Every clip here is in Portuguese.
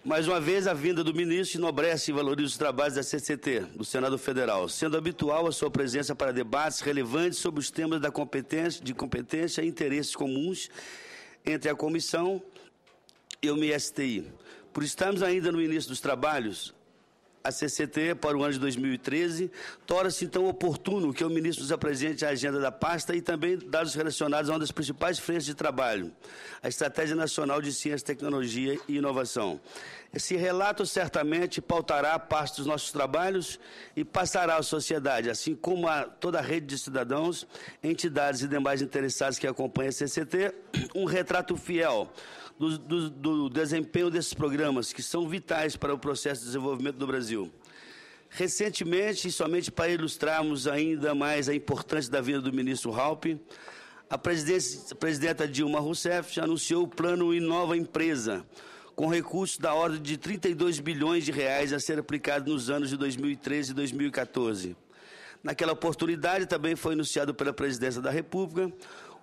Mais uma vez, a vinda do ministro enobrece e valoriza os trabalhos da CCT, do Senado Federal, sendo habitual a sua presença para debates relevantes sobre os temas de competência e interesses comuns entre a Comissão e o MSTI. Por estarmos ainda no início dos trabalhos, a CCT, para o ano de 2013, torna-se, então, oportuno que o ministro nos apresente a agenda da pasta e também dados relacionados a uma das principais frentes de trabalho, a Estratégia Nacional de Ciência, Tecnologia e Inovação. Esse relato certamente pautará a parte dos nossos trabalhos e passará à sociedade, assim como a toda a rede de cidadãos, entidades e demais interessados que acompanham a CCT, um retrato fiel do desempenho desses programas, que são vitais para o processo de desenvolvimento do Brasil. Recentemente, e somente para ilustrarmos ainda mais a importância da vinda do ministro Raupp, a presidenta Dilma Rousseff já anunciou o plano Inova Empresa, com recursos da ordem de 32 bilhões de reais a ser aplicado nos anos de 2013 e 2014. Naquela oportunidade, também foi anunciado pela Presidência da República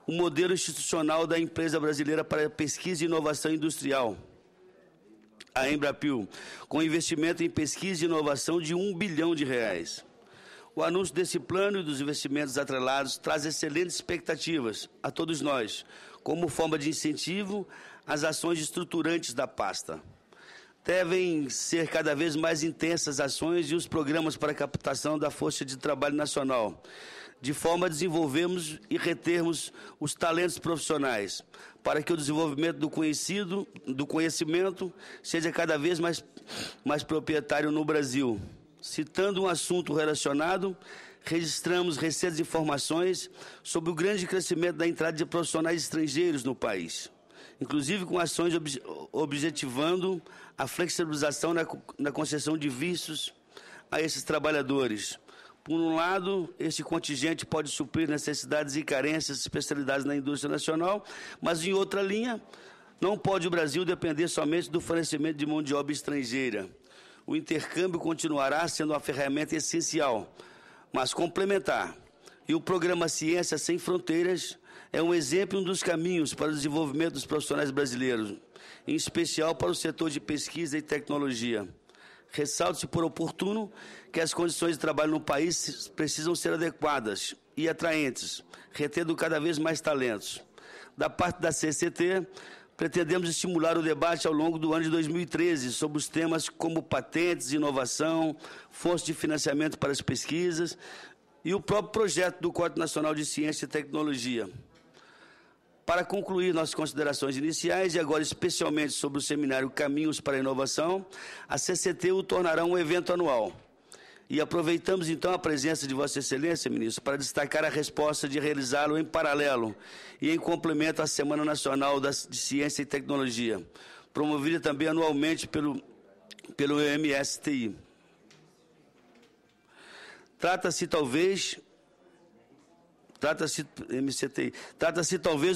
o modelo institucional da Empresa Brasileira para Pesquisa e Inovação Industrial, a Embrapil, com investimento em pesquisa e inovação de 1 bilhão de reais. O anúncio desse plano e dos investimentos atrelados traz excelentes expectativas a todos nós, como forma de incentivo às ações estruturantes da pasta. Devem ser cada vez mais intensas as ações e os programas para a captação da força de trabalho nacional, de forma a desenvolvermos e retermos os talentos profissionais, para que o desenvolvimento do conhecimento seja cada vez mais proprietário no Brasil. Citando um assunto relacionado, registramos recentes informações sobre o grande crescimento da entrada de profissionais estrangeiros no país, inclusive com ações objetivando a flexibilização na concessão de vistos a esses trabalhadores. Por um lado, esse contingente pode suprir necessidades e carências de especialidades na indústria nacional, mas, em outra linha, não pode o Brasil depender somente do fornecimento de mão de obra estrangeira. O intercâmbio continuará sendo uma ferramenta essencial, mas complementar. E o programa Ciência Sem Fronteiras é um exemplo, um dos caminhos para o desenvolvimento dos profissionais brasileiros, em especial para o setor de pesquisa e tecnologia. Ressalta-se por oportuno que as condições de trabalho no país precisam ser adequadas e atraentes, retendo cada vez mais talentos. Da parte da CCT, pretendemos estimular o debate ao longo do ano de 2013 sobre os temas como patentes, inovação, fontes de financiamento para as pesquisas e o próprio projeto do Código Nacional de Ciência e Tecnologia. Para concluir nossas considerações iniciais, e agora especialmente sobre o seminário Caminhos para a Inovação, a CCT o tornará um evento anual. E aproveitamos, então, a presença de Vossa Excelência, ministro, para destacar a resposta de realizá-lo em paralelo e em complemento à Semana Nacional de Ciência e Tecnologia, promovida também anualmente pelo MSTI. Trata-se talvez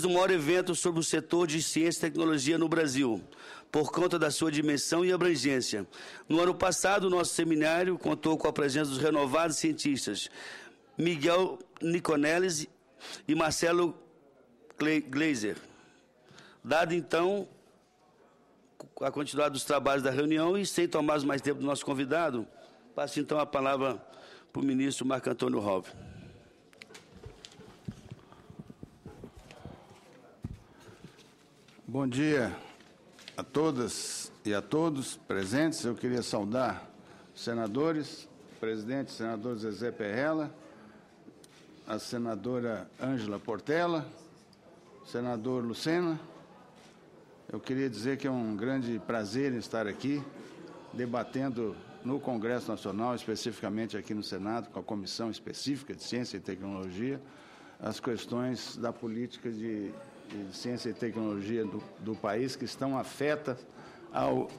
do maior evento sobre o setor de ciência e tecnologia no Brasil, por conta da sua dimensão e abrangência. No ano passado, o nosso seminário contou com a presença dos renovados cientistas Miguel Niconelis e Marcelo Gleiser. Dado, então, a continuidade dos trabalhos da reunião e sem tomar mais tempo do nosso convidado, passo, então, a palavra para o ministro Marco Antônio Raupp. Bom dia a todas e a todos presentes. Eu queria saudar os senadores, o presidente, o senador Zezé Perrella, a senadora Ângela Portela, o senador Lucena. Eu queria dizer que é um grande prazer estar aqui debatendo no Congresso Nacional, especificamente aqui no Senado, com a Comissão Específica de Ciência e Tecnologia, as questões da política de ciência e tecnologia do país que estão afetas ao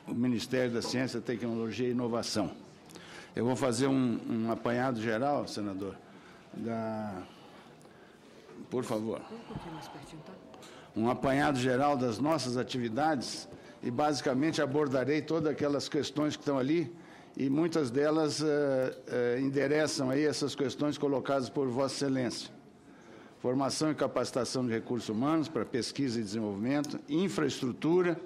Ministério da Ciência, Tecnologia e Inovação. Eu vou fazer um apanhado geral, senador, por favor. Um apanhado geral das nossas atividades e, basicamente, abordarei todas aquelas questões que estão ali e muitas delas endereçam aí essas questões colocadas por Vossa Excelência. Formação e capacitação de recursos humanos para pesquisa e desenvolvimento, infraestrutura,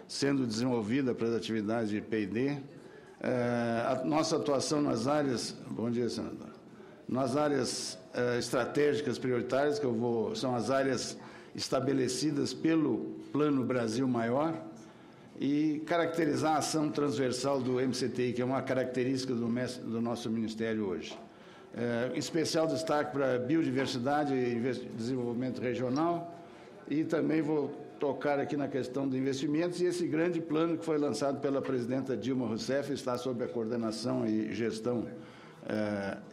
sendo desenvolvida para as atividades de P&D. A nossa atuação nas áreas... Bom dia, senador. Nas áreas estratégicas prioritárias, são as áreas estabelecidas pelo Plano Brasil Maior, e caracterizar a ação transversal do MCTI, que é uma característica do nosso Ministério hoje. Especial destaque para a biodiversidade e desenvolvimento regional, e também vou tocar aqui na questão de investimentos, e esse grande plano que foi lançado pela presidenta Dilma Rousseff está sob a coordenação e gestão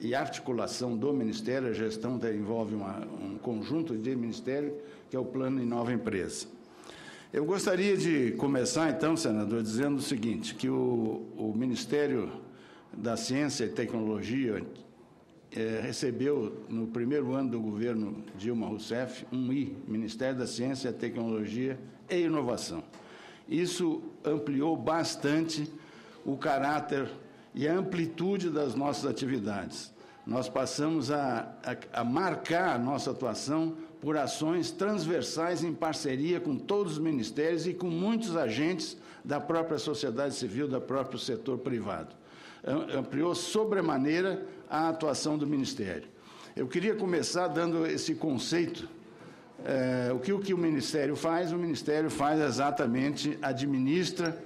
e articulação do Ministério. A gestão envolve um conjunto de ministérios, que é o Plano Inova Empresa. Eu gostaria de começar, então, senador, dizendo o seguinte, que o Ministério da Ciência e Tecnologia recebeu, no primeiro ano do governo Dilma Rousseff, um Ministério da Ciência, Tecnologia e Inovação. Isso ampliou bastante o caráter e a amplitude das nossas atividades. Nós passamos a marcar a nossa atuação por ações transversais em parceria com todos os ministérios e com muitos agentes da própria sociedade civil, do próprio setor privado. Ampliou sobremaneira a atuação do Ministério. Eu queria começar dando esse conceito. O que o Ministério faz? O Ministério faz exatamente, administra,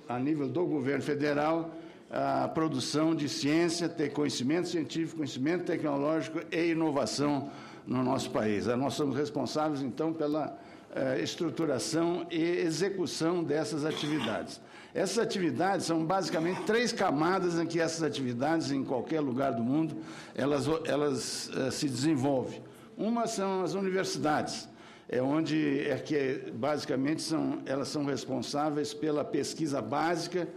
a nível do governo federal, a produção de ciência, conhecimento científico, conhecimento tecnológico e inovação no nosso país. Nós somos responsáveis, então, pela estruturação e execução dessas atividades. Essas atividades são basicamente 3 camadas em que essas atividades, em qualquer lugar do mundo, elas se desenvolvem. Uma são as universidades, basicamente elas são responsáveis pela pesquisa básica,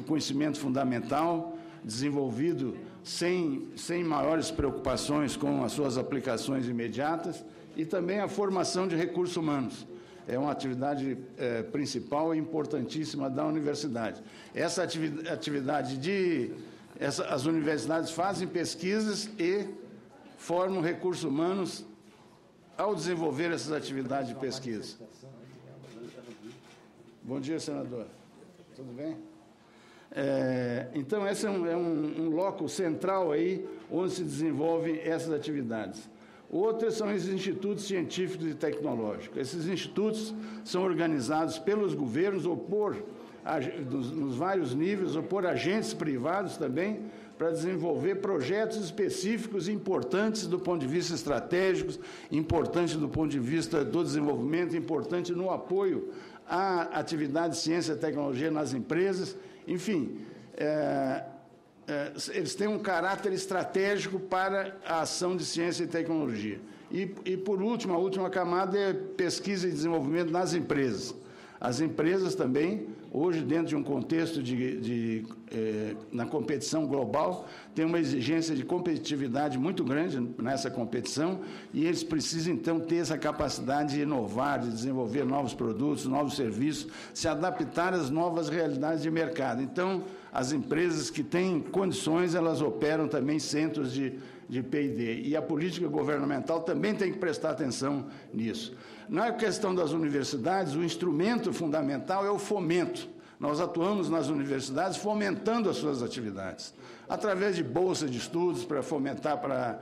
conhecimento fundamental, desenvolvido sem maiores preocupações com as suas aplicações imediatas, e também a formação de recursos humanos. É uma atividade principal e importantíssima da universidade. Essa atividade as universidades fazem pesquisas e formam recursos humanos ao desenvolver essas atividades de pesquisa. Bom dia, senador. Tudo bem? Então, esse é um loco central aí, onde se desenvolvem essas atividades. Outras são os institutos científicos e tecnológicos. Esses institutos são organizados pelos governos nos vários níveis, ou por agentes privados também, para desenvolver projetos específicos importantes do ponto de vista estratégico, importantes do ponto de vista do desenvolvimento, importante no apoio à atividade de ciência e tecnologia nas empresas. Enfim, eles têm um caráter estratégico para a ação de ciência e tecnologia. E por último, a última camada é pesquisa e desenvolvimento nas empresas. As empresas também, hoje, dentro de um contexto na competição global, tem uma exigência de competitividade muito grande nessa competição, e eles precisam, então, ter essa capacidade de inovar, de desenvolver novos produtos, novos serviços, se adaptar às novas realidades de mercado. Então, as empresas que têm condições, elas operam também centros de P&D. E a política governamental também tem que prestar atenção nisso. Na questão das universidades, o instrumento fundamental é o fomento. Nós atuamos nas universidades fomentando as suas atividades, através de bolsas de estudos para fomentar, para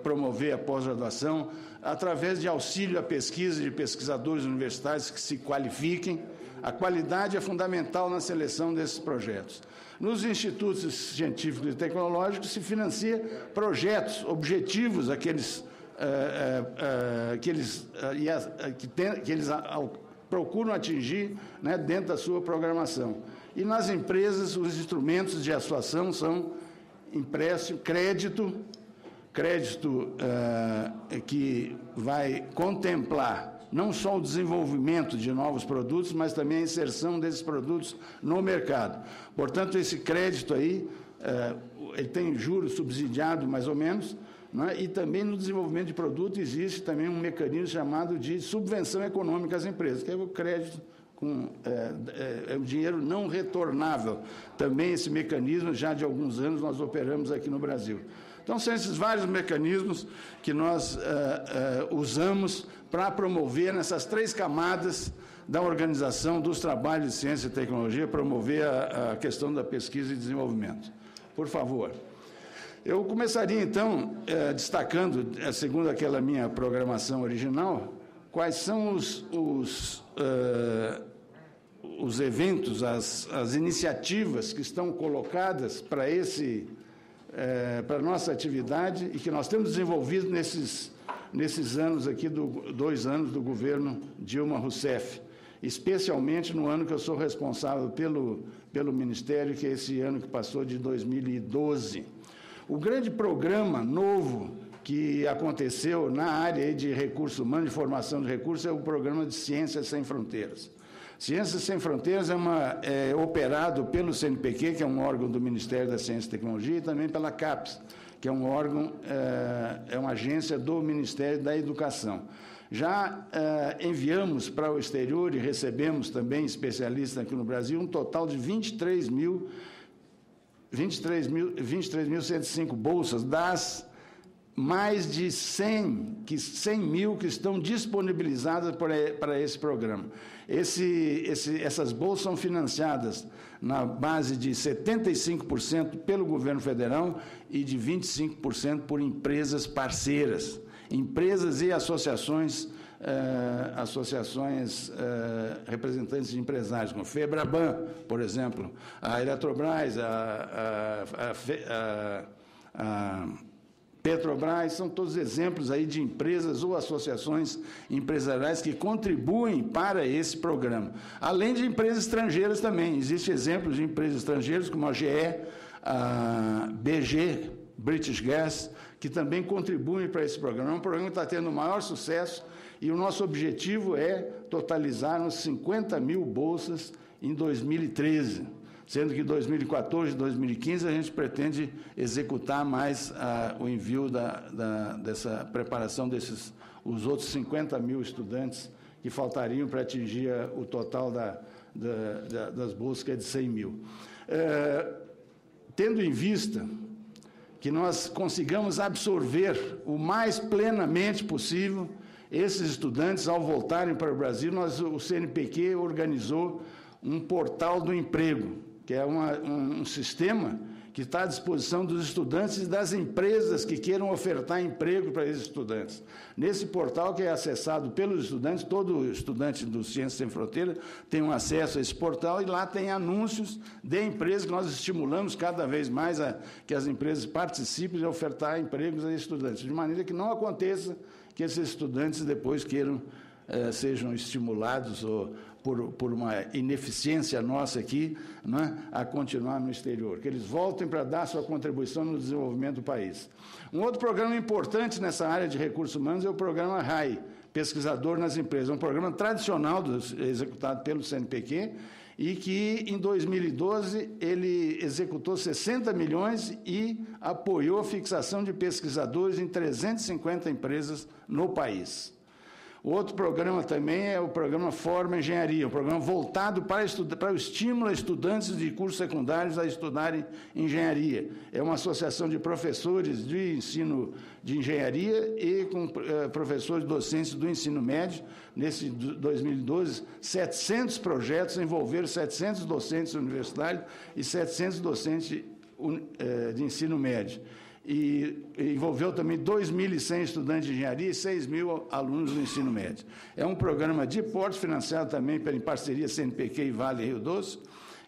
promover a pós-graduação, através de auxílio à pesquisa de pesquisadores universitários que se qualifiquem. A qualidade é fundamental na seleção desses projetos. Nos institutos científicos e tecnológicos se financia projetos, objetivos, que eles procuram atingir, né, dentro da sua programação. E nas empresas, os instrumentos de atuação são empréstimo, crédito que vai contemplar não só o desenvolvimento de novos produtos, mas também a inserção desses produtos no mercado. Portanto, esse crédito aí, ele tem juros subsidiados, mais ou menos, né? E também no desenvolvimento de produto existe também um mecanismo chamado de subvenção econômica às empresas, que é o crédito é o dinheiro não retornável. Também esse mecanismo, já de alguns anos, nós operamos aqui no Brasil. Então, são esses vários mecanismos que nós usamos para promover nessas 3 camadas da organização dos trabalhos de ciência e tecnologia, promover a questão da pesquisa e desenvolvimento. Por favor. Eu começaria, então, destacando, segundo aquela minha programação original, quais são os eventos, as iniciativas que estão colocadas para a nossa atividade e que nós temos desenvolvido nesses anos aqui, 2 anos do governo Dilma Rousseff, especialmente no ano que eu sou responsável pelo Ministério, que é esse ano que passou de 2012. O grande programa novo que aconteceu na área de recursos humanos, de formação de recursos, é o programa de Ciências Sem Fronteiras. Ciências Sem Fronteiras é operado pelo CNPq, que é um órgão do Ministério da Ciência e Tecnologia, e também pela CAPES, que é um órgão, é uma agência do Ministério da Educação. Já enviamos para o exterior e recebemos também especialistas aqui no Brasil um total de 23.105 bolsas das mais de 100 mil que estão disponibilizadas para esse programa. Essas bolsas são financiadas na base de 75% pelo governo federal e de 25% por empresas parceiras, empresas e associações representantes de empresários, como FEBRABAN, por exemplo, a Eletrobras, a Petrobras, são todos exemplos aí de empresas ou associações empresariais que contribuem para esse programa. Além de empresas estrangeiras também. Existem exemplos de empresas estrangeiras, como a GE, a BG, British Gas, que também contribuem para esse programa. É um programa que está tendo o maior sucesso e o nosso objetivo é totalizarmos 50 mil bolsas em 2013, sendo que em 2014 e 2015 a gente pretende executar mais o envio dessa preparação os outros 50 mil estudantes que faltariam para atingir o total das bolsas, que é de 100 mil. Tendo em vista que nós consigamos absorver o mais plenamente possível esses estudantes, ao voltarem para o Brasil, o CNPq organizou um portal do emprego, que é um sistema que está à disposição dos estudantes e das empresas que queiram ofertar emprego para esses estudantes. Nesse portal, que é acessado pelos estudantes, todo estudante do Ciências Sem Fronteiras tem um acesso a esse portal, e lá tem anúncios de empresas que nós estimulamos cada vez mais que as empresas participem de ofertar empregos a estudantes, de maneira que não aconteça que esses estudantes depois sejam estimulados por uma ineficiência nossa aqui, né, a continuar no exterior, que eles voltem para dar sua contribuição no desenvolvimento do país. Um outro programa importante nessa área de recursos humanos é o programa RAI, Pesquisador nas Empresas, um programa tradicional executado pelo CNPq, e que, em 2012, ele executou 60 milhões e apoiou a fixação de pesquisadores em 350 empresas no país. O outro programa também é o programa Forma Engenharia, um programa voltado para o estímulo a estudantes de cursos secundários a estudarem engenharia. É uma associação de professores de ensino de engenharia e com professores docentes do ensino médio. Nesse 2012, 700 projetos envolveram 700 docentes universitários e 700 docentes de ensino médio. E envolveu também 2.100 estudantes de engenharia e 6.000 alunos do ensino médio. É um programa de porte, financiado também em parceria CNPq e Vale Rio Doce,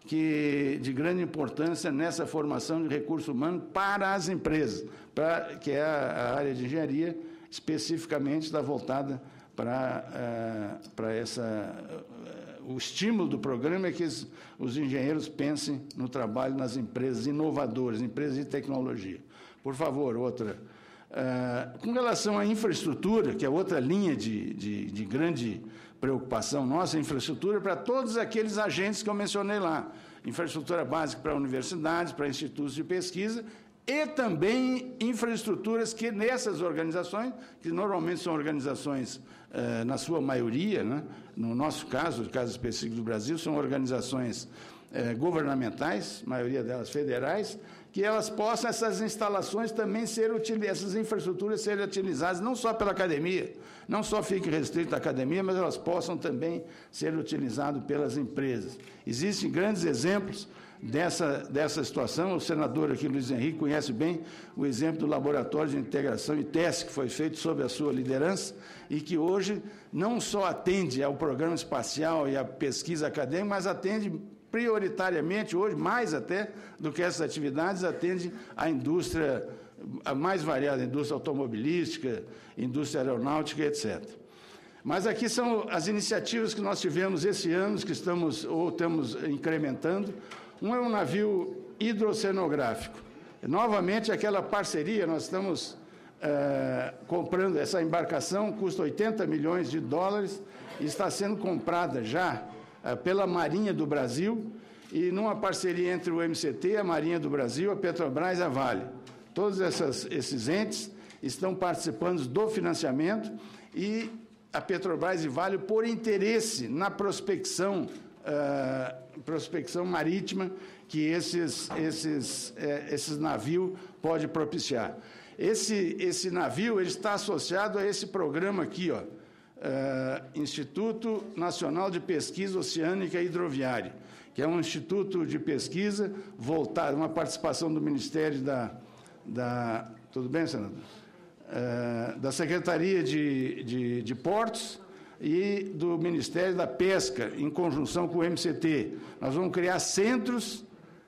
de grande importância nessa formação de recursos humanos para as empresas, que é a área de engenharia, especificamente está voltada para o estímulo do programa é que os engenheiros pensem no trabalho nas empresas inovadoras, empresas de tecnologia. Por favor, outra. Com relação à infraestrutura, que é outra linha de grande preocupação nossa, infraestrutura para todos aqueles agentes que eu mencionei lá. Infraestrutura básica para universidades, para institutos de pesquisa, e também infraestruturas que nessas organizações, que normalmente são organizações, na sua maioria, né, no nosso caso, no caso específico do Brasil, são organizações governamentais, maioria delas federais, que elas possam, essas instalações também serem utilizadas, essas infraestruturas serem utilizadas não só pela academia, não só fique restrito à academia, mas elas possam também ser utilizadas pelas empresas. Existem grandes exemplos dessa situação. O senador aqui, Luiz Henrique, conhece bem o exemplo do Laboratório de Integração e Teste, que foi feito sob a sua liderança, e que hoje não só atende ao programa espacial e à pesquisa acadêmica, mas atende prioritariamente, hoje, mais até do que essas atividades, atende à indústria a mais variada, indústria automobilística, indústria aeronáutica, etc. Mas aqui são as iniciativas que nós tivemos esse ano, que estamos incrementando. Um é um navio hidrocenográfico. Novamente, aquela parceria, nós estamos comprando essa embarcação, custa $80 milhões, e está sendo comprada já pela Marinha do Brasil, e numa parceria entre o MCT, a Marinha do Brasil, a Petrobras e a Vale. Todos esses entes estão participando do financiamento, e a Petrobras e Vale, por interesse na prospecção marítima que esses navios podem propiciar. Esse navio ele está associado a esse programa aqui, ó, Instituto Nacional de Pesquisa Oceânica e Hidroviária, que é um instituto de pesquisa voltado, uma participação do Ministério tudo bem, senador? Da Secretaria de Portos e do Ministério da Pesca, em conjunção com o MCT. Nós vamos criar centros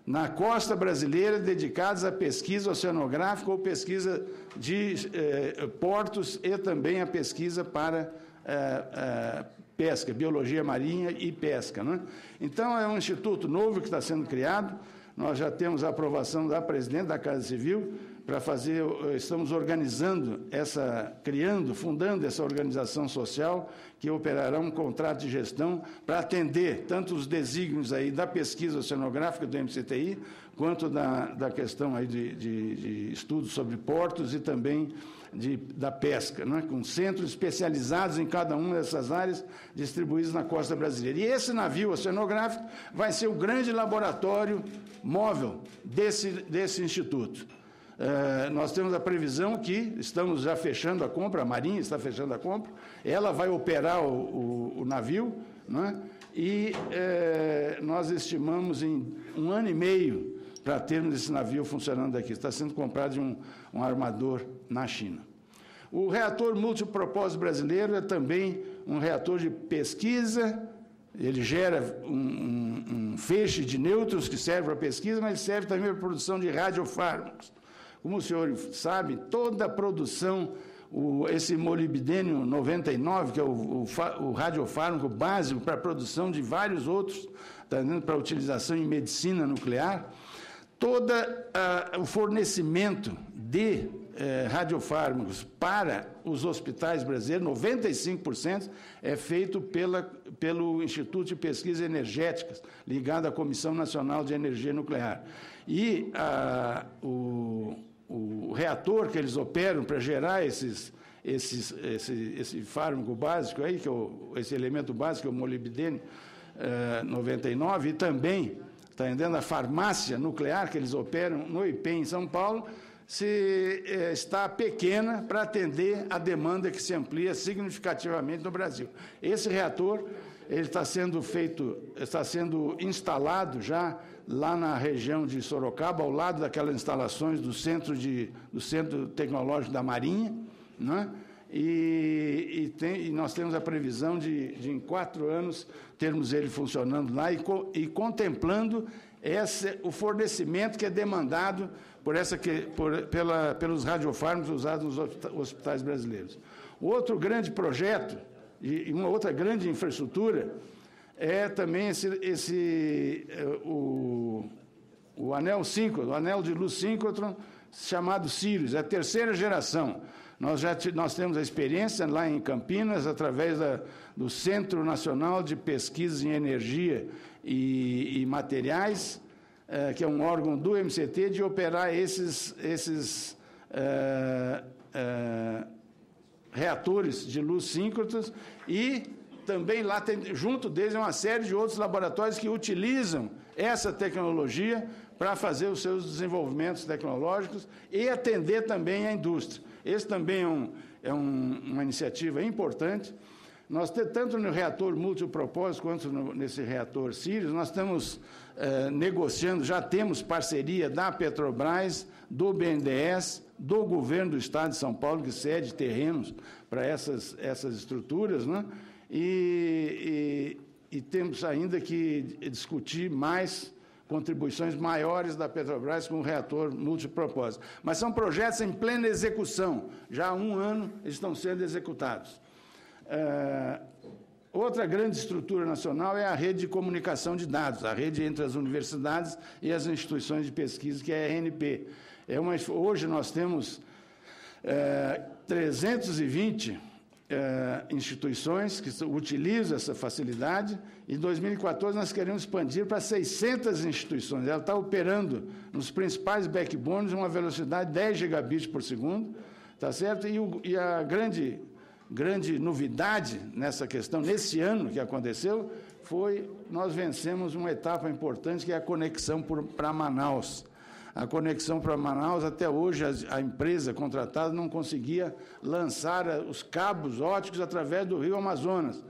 na costa brasileira dedicados à pesquisa oceanográfica ou pesquisa de portos e também a pesquisa para pesca, biologia marinha e pesca, né? Então, é um instituto novo que está sendo criado. Nós já temos a aprovação da presidente da Casa Civil para fazer, estamos organizando fundando essa organização social que operará um contrato de gestão para atender tanto os desígnios aí da pesquisa oceanográfica do MCTI, quanto da questão aí de estudos sobre portos e também da pesca, né, com centros especializados em cada uma dessas áreas distribuídos na costa brasileira. E esse navio oceanográfico vai ser o grande laboratório móvel desse instituto. Nós temos a previsão que estamos já fechando a compra, a Marinha está fechando a compra, ela vai operar o navio, né, e nós estimamos em 1 ano e meio para termos esse navio funcionando aqui. Está sendo comprado de um armador na China. O reator multipropósito brasileiro é também um reator de pesquisa. Ele gera um feixe de nêutrons que serve para pesquisa, mas serve também para a produção de radiofármacos. Como o senhor sabe, toda a produção, esse molibdênio 99, que é o radiofármaco básico para a produção de vários outros, para utilização em medicina nuclear, todo o fornecimento de radiofármacos para os hospitais brasileiros, 95%, é feito pelo Instituto de Pesquisas Energéticas, ligado à Comissão Nacional de Energia Nuclear. E o reator que eles operam para gerar esse fármaco básico aí, que é esse elemento básico, é o molibdênio 99, e também está entendendo a farmácia nuclear que eles operam no IPEM em São Paulo, está pequena para atender a demanda que se amplia significativamente no Brasil. Esse reator ele está sendo instalado já lá na região de Sorocaba, ao lado daquelas instalações do Centro Tecnológico da Marinha, né? E nós temos a previsão de em 4 anos termos ele funcionando lá e contemplando o fornecimento que é demandado pelos radiofármacos usados nos hospitais brasileiros. O outro grande projeto e uma outra grande infraestrutura é também o anel síncrono, o anel de luz síncrono, chamado Sirius, é a 3ª geração. Nós temos a experiência lá em Campinas, através do Centro Nacional de Pesquisa em Energia e Materiais, que é um órgão do MCT, de operar esses reatores de luz síncronos, e também lá junto deles uma série de outros laboratórios que utilizam essa tecnologia para fazer os seus desenvolvimentos tecnológicos e atender também a indústria. Esse também é uma iniciativa importante. Nós, tanto no reator multipropósito quanto nesse reator Sirius, nós estamos negociando, já temos parceria da Petrobras, do BNDES, do governo do Estado de São Paulo, que cede terrenos para essas estruturas, né? E temos ainda que discutir mais contribuições maiores da Petrobras com o reator multipropósito. Mas são projetos em plena execução. Já há 1 ano eles estão sendo executados. Outra grande estrutura nacional é a rede de comunicação de dados, a rede entre as universidades e as instituições de pesquisa, que é a RNP. Hoje nós temos 320 instituições que utilizam essa facilidade. Em 2014, nós queremos expandir para 600 instituições. Ela está operando nos principais backbones uma velocidade de 10 gigabits por segundo, tá certo? E a grande novidade nessa questão, nesse ano que aconteceu, foi nós vencemos uma etapa importante, que é a conexão para Manaus. A conexão para Manaus, até hoje, a empresa contratada não conseguia lançar os cabos óticos através do rio Amazonas.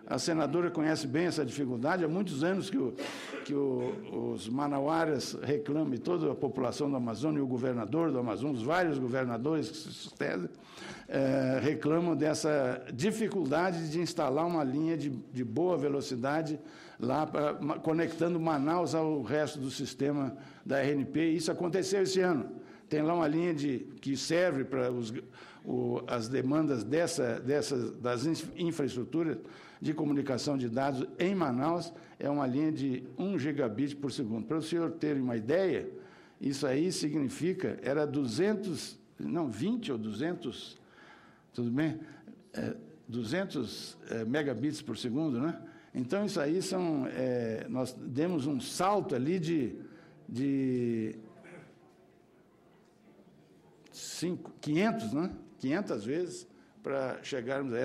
A senadora conhece bem essa dificuldade, há muitos anos que os manauaras reclamam, e toda a população do Amazonas, e o governador do Amazonas, os vários governadores que se sucedem, reclamam dessa dificuldade de instalar uma linha de boa velocidade lá, conectando Manaus ao resto do sistema da RNP. Isso aconteceu esse ano. Tem lá uma linha que serve para as demandas das infraestruturas de comunicação de dados em Manaus, é uma linha de 1 gigabit por segundo. Para o senhor ter uma ideia, isso aí significa, era 20 ou 200, tudo bem? 200 megabits por segundo, né? Então, isso aí nós demos um salto ali de 500, né? 500 vezes para chegarmos a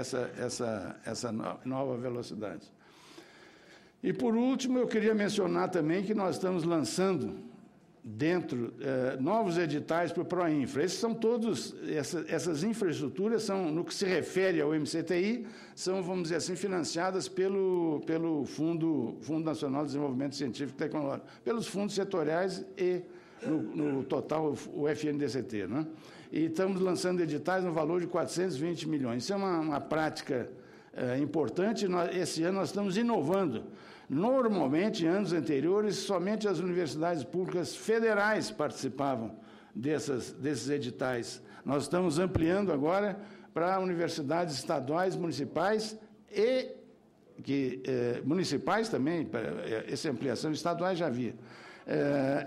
essa nova velocidade. E, por último, eu queria mencionar também que nós estamos lançando novos editais para o Proinfra. Esses são todos, essas infraestruturas são, no que se refere ao MCTI, são, vamos dizer assim, financiadas pelo Fundo Nacional de Desenvolvimento Científico e Tecnológico, pelos fundos setoriais e, no total, o FNDCT, né? E estamos lançando editais no valor de 420 milhões. Isso é uma prática importante. Esse ano nós estamos inovando. Normalmente, em anos anteriores, somente as universidades públicas federais participavam desses editais. Nós estamos ampliando agora para universidades estaduais, municipais e municipais também, essa ampliação, estaduais já havia.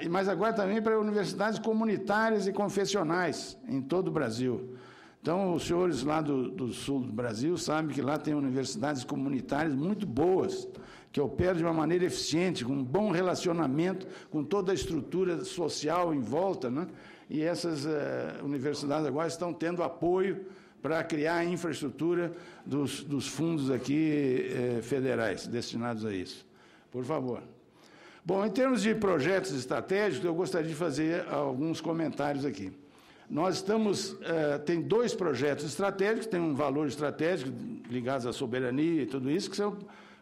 Mas agora também para universidades comunitárias e confessionais em todo o Brasil. Então, os senhores lá do sul do Brasil sabem que lá tem universidades comunitárias muito boas, que operam de uma maneira eficiente, com um bom relacionamento, com toda a estrutura social em volta, né? E essas universidades agora estão tendo apoio para criar a infraestrutura dos fundos aqui federais destinados a isso. Por favor. Bom, em termos de projetos estratégicos, eu gostaria de fazer alguns comentários aqui. Nós tem 2 projetos estratégicos, tem um valor estratégico ligados à soberania e tudo isso, que são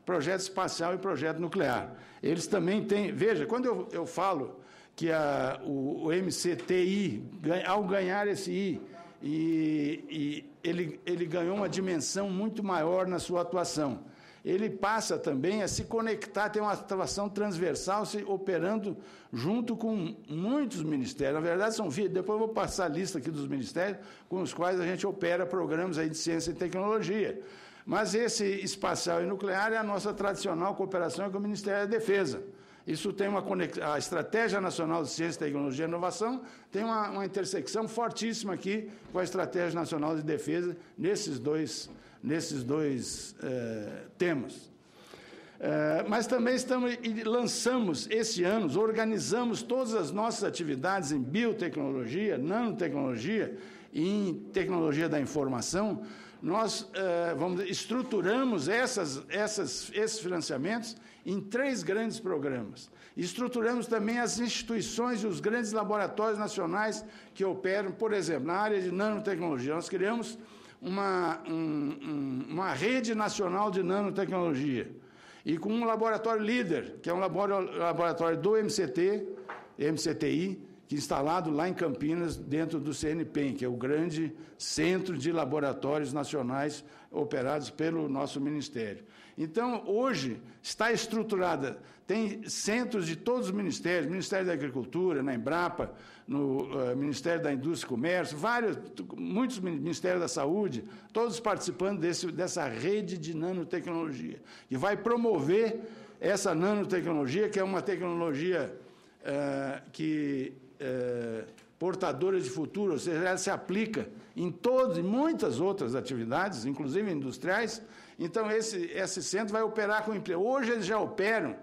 projeto espacial e projeto nuclear. Eles também têm... Veja, quando eu falo que o MCTI, ao ganhar esse I, ele ganhou uma dimensão muito maior na sua atuação. Ele passa também a se conectar, tem uma atuação transversal, operando junto com muitos ministérios. Na verdade, depois eu vou passar a lista aqui dos ministérios com os quais a gente opera programas aí de ciência e tecnologia. Mas esse espacial e nuclear é a nossa tradicional cooperação com o Ministério da Defesa. Isso tem a Estratégia Nacional de Ciência, Tecnologia e Inovação tem uma intersecção fortíssima aqui com a Estratégia Nacional de Defesa nesses dois temas. Mas também lançamos esse ano, organizamos todas as nossas atividades em biotecnologia, nanotecnologia e em tecnologia da informação. Nós estruturamos esses financiamentos em 3 grandes programas. Estruturamos também as instituições e os grandes laboratórios nacionais que operam, por exemplo, na área de nanotecnologia. Nós criamos uma rede nacional de nanotecnologia, e com um laboratório líder, que é um laboratório do MCTI, que é instalado lá em Campinas, dentro do CNPEM, que é o grande centro de laboratórios nacionais operados pelo nosso Ministério. Então, hoje, está estruturada, tem centros de todos os ministérios, Ministério da Agricultura, na Embrapa, no Ministério da Indústria e Comércio, muitos Ministérios da Saúde, todos participando dessa rede de nanotecnologia, que vai promover essa nanotecnologia, que é uma tecnologia portadora de futuro, ou seja, ela se aplica em muitas outras atividades, inclusive industriais. Então, esse centro vai operar com empresa. Hoje eles já operam,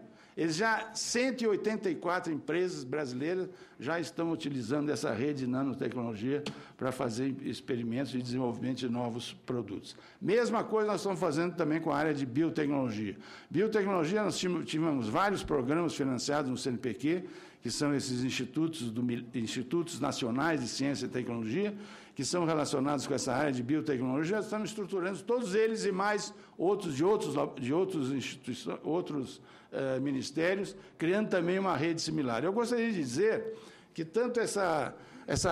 184 empresas brasileiras já estão utilizando essa rede de nanotecnologia para fazer experimentos de desenvolvimento de novos produtos. Mesma coisa nós estamos fazendo também com a área de biotecnologia. Biotecnologia, nós tivemos vários programas financiados no CNPq, que são esses institutos nacionais de ciência e tecnologia, que são relacionados com essa área de biotecnologia. Nós estamos estruturando todos eles e mais outros de outros ministérios, criando também uma rede similar. Eu gostaria de dizer que tanto essa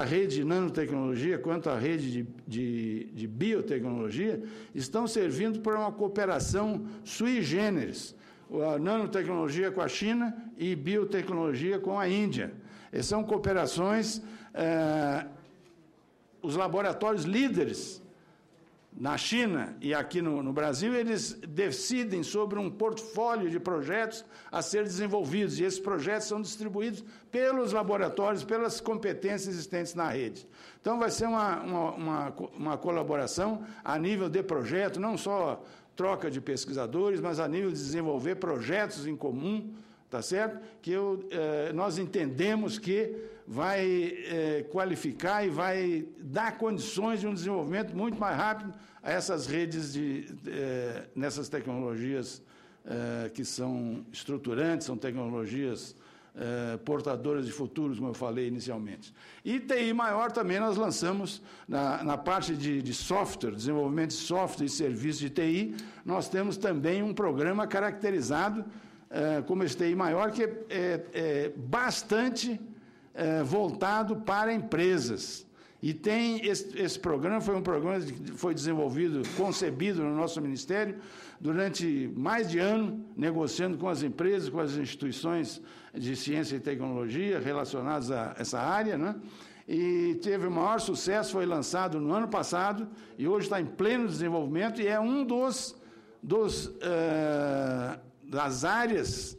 rede de nanotecnologia quanto a rede de biotecnologia estão servindo para uma cooperação sui generis, a nanotecnologia com a China e biotecnologia com a Índia. São cooperações, os laboratórios líderes na China e aqui no Brasil, eles decidem sobre um portfólio de projetos a ser desenvolvidos, e esses projetos são distribuídos pelos laboratórios, pelas competências existentes na rede. Então, vai ser uma colaboração a nível de projeto, não só troca de pesquisadores, mas a nível de desenvolver projetos em comum, tá certo? Que nós entendemos que vai qualificar e vai dar condições de um desenvolvimento muito mais rápido a essas redes nessas tecnologias que são estruturantes, são tecnologias portadoras de futuros, como eu falei inicialmente. E TI Maior também nós lançamos, na parte de software, desenvolvimento de software e serviços de TI, nós temos também um programa caracterizado como esse TI Maior, que é bastante voltado para empresas. E tem esse programa, foi um programa que foi desenvolvido, concebido no nosso Ministério, durante mais de ano, negociando com as empresas, com as instituições de ciência e tecnologia relacionadas a essa área, né? E teve o maior sucesso, foi lançado no ano passado, e hoje está em pleno desenvolvimento, e é um das áreas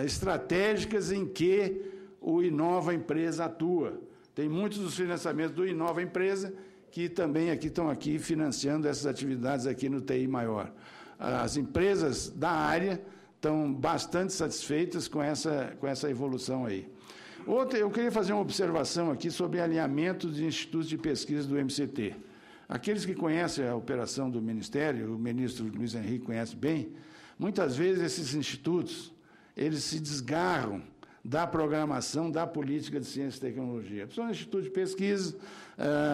estratégicas em que o Inova Empresa atua. Tem muitos dos financiamentos do Inova Empresa que também estão aqui financiando essas atividades aqui no TI Maior. As empresas da área estão bastante satisfeitas com essa evolução aí. Eu queria fazer uma observação aqui sobre alinhamento de institutos de pesquisa do MCT. Aqueles que conhecem a operação do Ministério, o ministro Luiz Henrique conhece bem, muitas vezes esses institutos, eles se desgarram da programação da política de ciência e tecnologia. São institutos de pesquisa,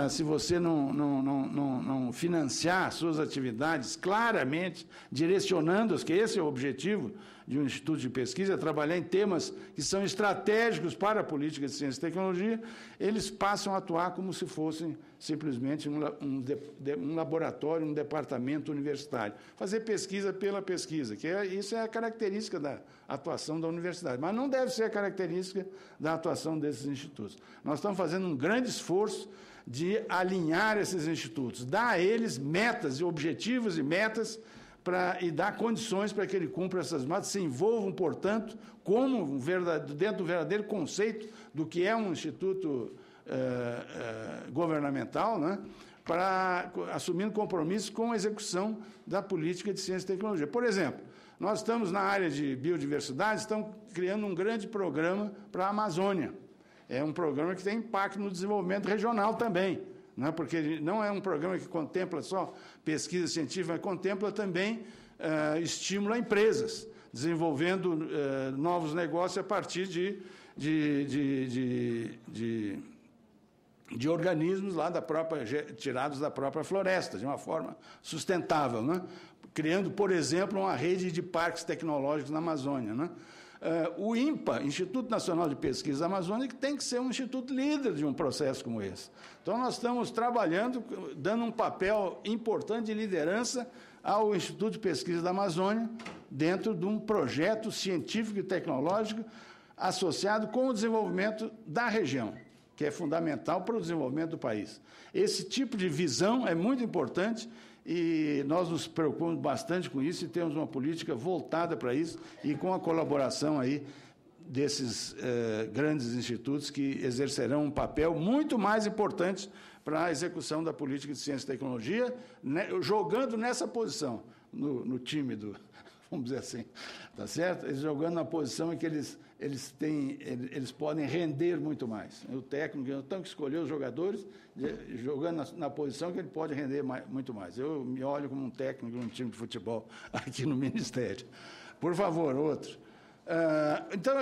se você não financiar suas atividades claramente, direcionando-as, que esse é o objetivo de um instituto de pesquisa, é trabalhar em temas que são estratégicos para a política de ciência e tecnologia, eles passam a atuar como se fossem simplesmente um laboratório, um departamento universitário. Fazer pesquisa pela pesquisa, isso é a característica da atuação da universidade, mas não deve ser a característica da atuação desses institutos. Nós estamos fazendo um grande esforço de alinhar esses institutos, dar a eles metas, objetivos e metas, e dar condições para que ele cumpra essas metas, se envolvam, portanto, dentro do verdadeiro conceito do que é um instituto governamental, né, assumindo compromissos com a execução da política de ciência e tecnologia. Por exemplo, nós estamos na área de biodiversidade, estamos criando um grande programa para a Amazônia. É um programa que tem impacto no desenvolvimento regional também, né? Porque não é um programa que contempla só pesquisa científica, mas contempla também estímulo a empresas. desenvolvendo novos negócios a partir de organismos lá tirados da própria floresta, de uma forma sustentável, né? Criando, por exemplo, uma rede de parques tecnológicos na Amazônia, né? O INPA, Instituto Nacional de Pesquisa Amazônica, tem que ser um instituto líder de um processo como esse. Então, nós estamos trabalhando, dando um papel importante de liderança ao Instituto de Pesquisa da Amazônia, dentro de um projeto científico e tecnológico associado com o desenvolvimento da região, que é fundamental para o desenvolvimento do país. Esse tipo de visão é muito importante e nós nos preocupamos bastante com isso e temos uma política voltada para isso e com a colaboração aí desses grandes institutos que exercerão um papel muito mais importante para a execução da política de ciência e tecnologia, né, jogando nessa posição, no time do, vamos dizer assim, tá certo? Eles jogando na posição em que eles podem render muito mais. O técnico tem que escolher os jogadores, jogando na posição que ele pode render muito mais. Eu me olho como um técnico de um time de futebol aqui no Ministério. Por favor, outro. Então,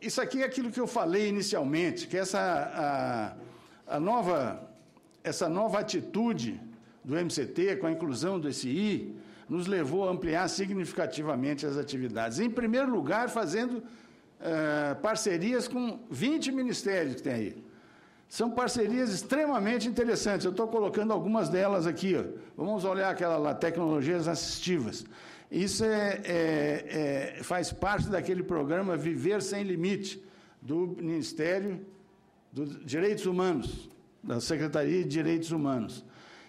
isso aqui é aquilo que eu falei inicialmente, que essa nova atitude do MCT, com a inclusão do SI, nos levou a ampliar significativamente as atividades. Em primeiro lugar, fazendo parcerias com 20 ministérios que tem aí. São parcerias extremamente interessantes. Eu estou colocando algumas delas aqui. Ó. Vamos olhar aquela lá, tecnologias assistivas. Isso faz parte daquele programa Viver Sem Limite, do Ministério dos Direitos Humanos, da Secretaria de Direitos Humanos.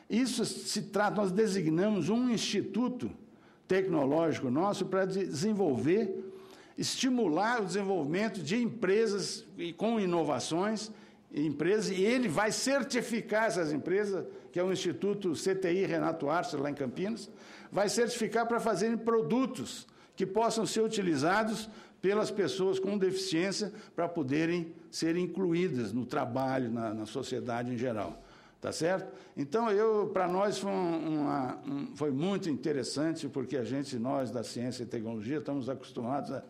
Isso se trata, nós designamos um instituto tecnológico nosso para desenvolver, estimular o desenvolvimento de empresas com inovações, e ele vai certificar essas empresas, que é o Instituto CTI Renato Arce, lá em Campinas, vai certificar para fazerem produtos que possam ser utilizados pelas pessoas com deficiência para poderem ser incluídas no trabalho, na sociedade em geral. Tá certo? Então, para nós foi muito interessante, porque nós da ciência e tecnologia, estamos acostumados a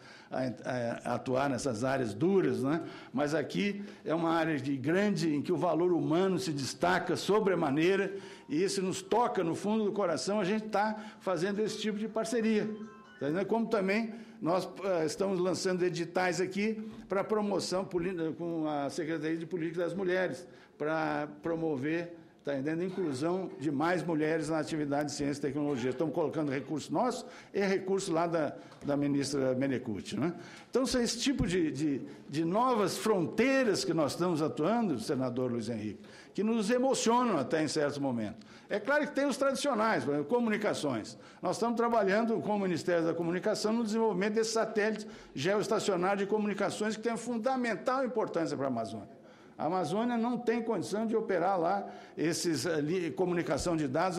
atuar nessas áreas duras, né? Mas aqui é uma área em que o valor humano se destaca sobremaneira, e isso nos toca no fundo do coração, a gente está fazendo esse tipo de parceria. Tá entendendo? Como também nós estamos lançando editais aqui para promoção com a Secretaria de Política das Mulheres, para promover, tá entendendo, a inclusão de mais mulheres na atividade de ciência e tecnologia. Estamos colocando recurso nosso e recurso lá da ministra Menecute, né? Então, são esse tipo de novas fronteiras que nós estamos atuando, senador Luiz Henrique, que nos emocionam até em certos momentos. É claro que tem os tradicionais, por exemplo, comunicações. Nós estamos trabalhando com o Ministério da Comunicação no desenvolvimento desse satélite geoestacionário de comunicações que tem fundamental importância para a Amazônia. A Amazônia não tem condição de operar lá comunicação de dados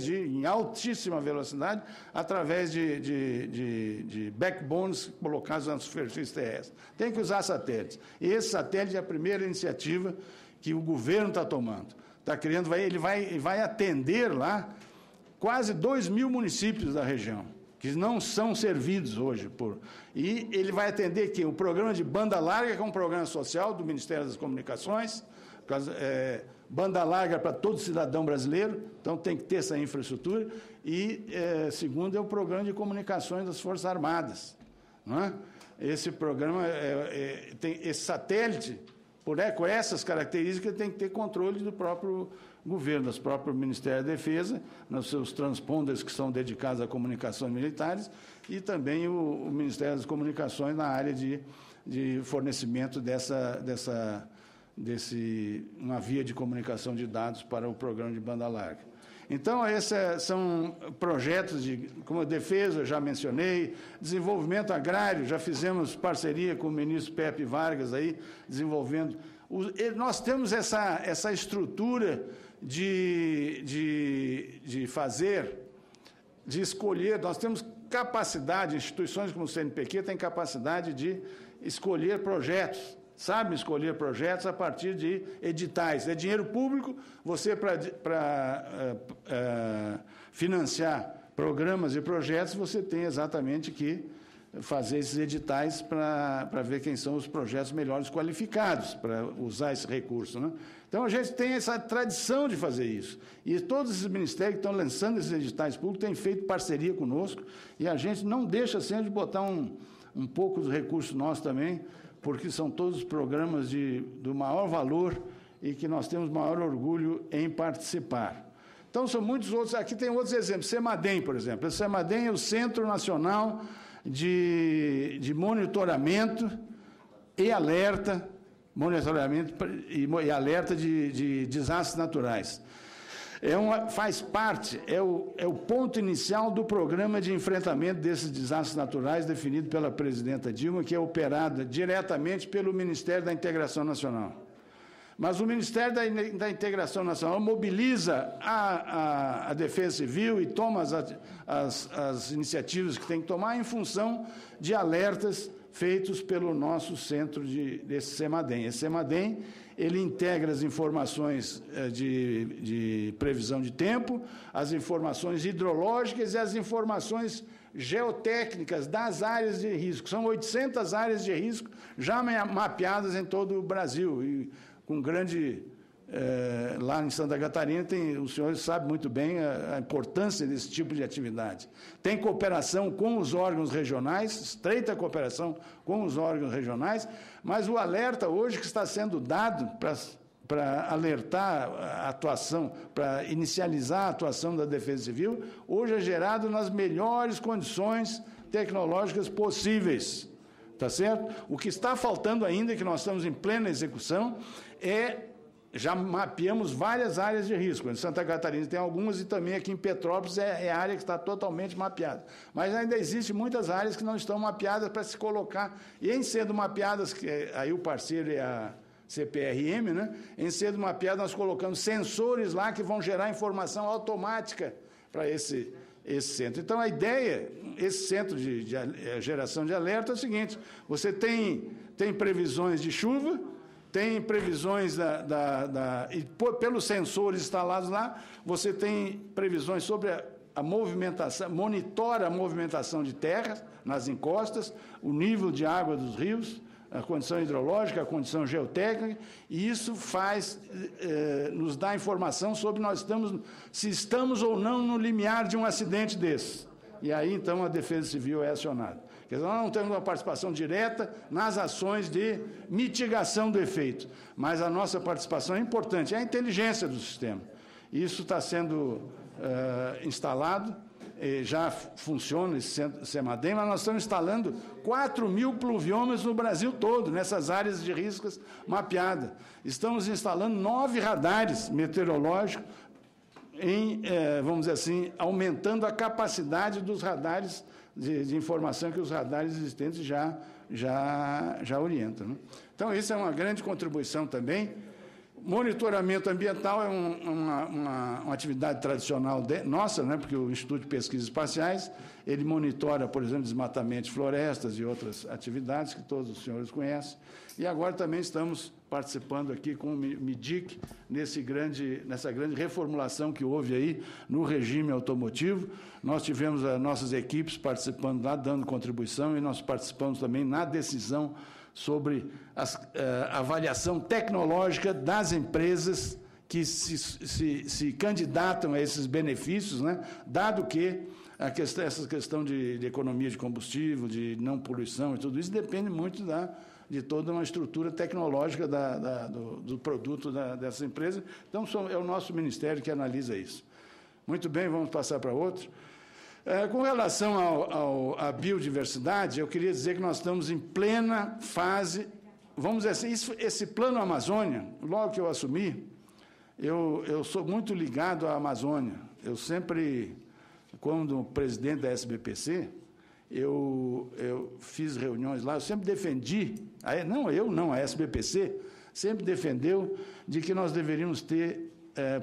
em altíssima velocidade, através de backbones colocados na superfície terrestre. Tem que usar satélites. E esse satélite é a primeira iniciativa que o governo está tomando. Está criando, ele vai atender lá quase 2.000 municípios da região, que não são servidos hoje. E ele vai atender aqui o programa de banda larga, que é um programa social do Ministério das Comunicações, banda larga para todo cidadão brasileiro, então tem que ter essa infraestrutura. E, segundo, é o programa de comunicações das Forças Armadas. Não é? Esse programa, tem esse satélite, com essas características, tem que ter controle do próprio governo, do próprio Ministério da Defesa, nos seus transponders que são dedicados a comunicações militares, e também o Ministério das Comunicações na área de fornecimento uma via de comunicação de dados para o programa de banda larga. Então, esses são projetos como a defesa, eu já mencionei, desenvolvimento agrário, já fizemos parceria com o ministro Pepe Vargas, aí, desenvolvendo. Nós temos essa estrutura de escolher, nós temos capacidade, instituições como o CNPq têm capacidade de escolher projetos, sabem escolher projetos a partir de editais. É dinheiro público, você para financiar programas e projetos, você tem exatamente que fazer esses editais para ver quem são os projetos melhores qualificados para usar esse recurso, né? Então, a gente tem essa tradição de fazer isso. E todos esses ministérios que estão lançando esses editais públicos têm feito parceria conosco, e a gente não deixa sempre de botar um pouco dos recursos nossos também, porque são todos programas do maior valor e que nós temos maior orgulho em participar. Então, são muitos outros. Aqui tem outros exemplos. CEMADEM, por exemplo. O CEMADEM é o Centro Nacional de Monitoramento e Alerta, de desastres naturais. Faz parte, é o ponto inicial do programa de enfrentamento desses desastres naturais definido pela presidenta Dilma, que é operado diretamente pelo Ministério da Integração Nacional. Mas o Ministério da Integração Nacional mobiliza a Defesa Civil e toma as iniciativas que tem que tomar em função de alertas feitos pelo nosso centro desse CEMADEM. Esse CEMADEM, ele integra as informações de previsão de tempo, as informações hidrológicas e as informações geotécnicas das áreas de risco. São 800 áreas de risco já mapeadas em todo o Brasil, e com grande... lá em Santa Catarina, os senhores sabem muito bem a importância desse tipo de atividade. Tem cooperação com os órgãos regionais, estreita cooperação com os órgãos regionais, mas o alerta hoje que está sendo dado para alertar a atuação, para inicializar a atuação da Defesa Civil, hoje é gerado nas melhores condições tecnológicas possíveis. Tá certo? O que está faltando ainda, que nós estamos em plena execução, já mapeamos várias áreas de risco. Em Santa Catarina tem algumas, e também aqui em Petrópolis é a área que está totalmente mapeada. Mas ainda existem muitas áreas que não estão mapeadas para se colocar. E em sendo mapeadas, aí o parceiro é a CPRM, né? Em sendo mapeadas, nós colocamos sensores lá que vão gerar informação automática para esse centro. Então, a ideia, esse centro de geração de alerta é o seguinte: você tem previsões de chuva, tem previsões e pelos sensores instalados lá, você tem previsões sobre a movimentação, monitora a movimentação de terras nas encostas, o nível de água dos rios, a condição hidrológica, a condição geotécnica, e isso nos dá informação sobre se estamos ou não no limiar de um acidente desse. E aí, então, a Defesa Civil é acionada. Quer dizer, nós não temos uma participação direta nas ações de mitigação do efeito, mas a nossa participação é importante, é a inteligência do sistema. Isso está sendo instalado, já funciona esse CEMADEM, mas nós estamos instalando 4.000 pluviômetros no Brasil todo, nessas áreas de riscos mapeadas. Estamos instalando 9 radares meteorológicos, vamos dizer assim, aumentando a capacidade dos radares de informação que os radares existentes já orientam, né? Então, isso é uma grande contribuição também. Monitoramento ambiental é uma atividade tradicional nossa, né? Porque o Instituto de Pesquisas Espaciais, ele monitora, por exemplo, desmatamento de florestas e outras atividades que todos os senhores conhecem. E agora também estamos participando aqui com o MIDIC nessa grande reformulação que houve aí no regime automotivo. Nós tivemos as nossas equipes participando lá, dando contribuição, e nós participamos também na decisão sobre a avaliação tecnológica das empresas que se candidatam a esses benefícios, né? Dado que essa questão de economia de combustível, de não poluição e tudo isso depende muito de toda uma estrutura tecnológica do produto dessa empresa. Então, é o nosso ministério que analisa isso. Muito bem, vamos passar para outro. Com relação à biodiversidade, eu queria dizer que nós estamos em plena fase, vamos dizer assim, esse Plano Amazônia, logo que eu assumi, eu sou muito ligado à Amazônia. Eu sempre, quando presidente da SBPC, eu fiz reuniões lá, eu sempre defendi, a SBPC sempre defendeu de que nós deveríamos ter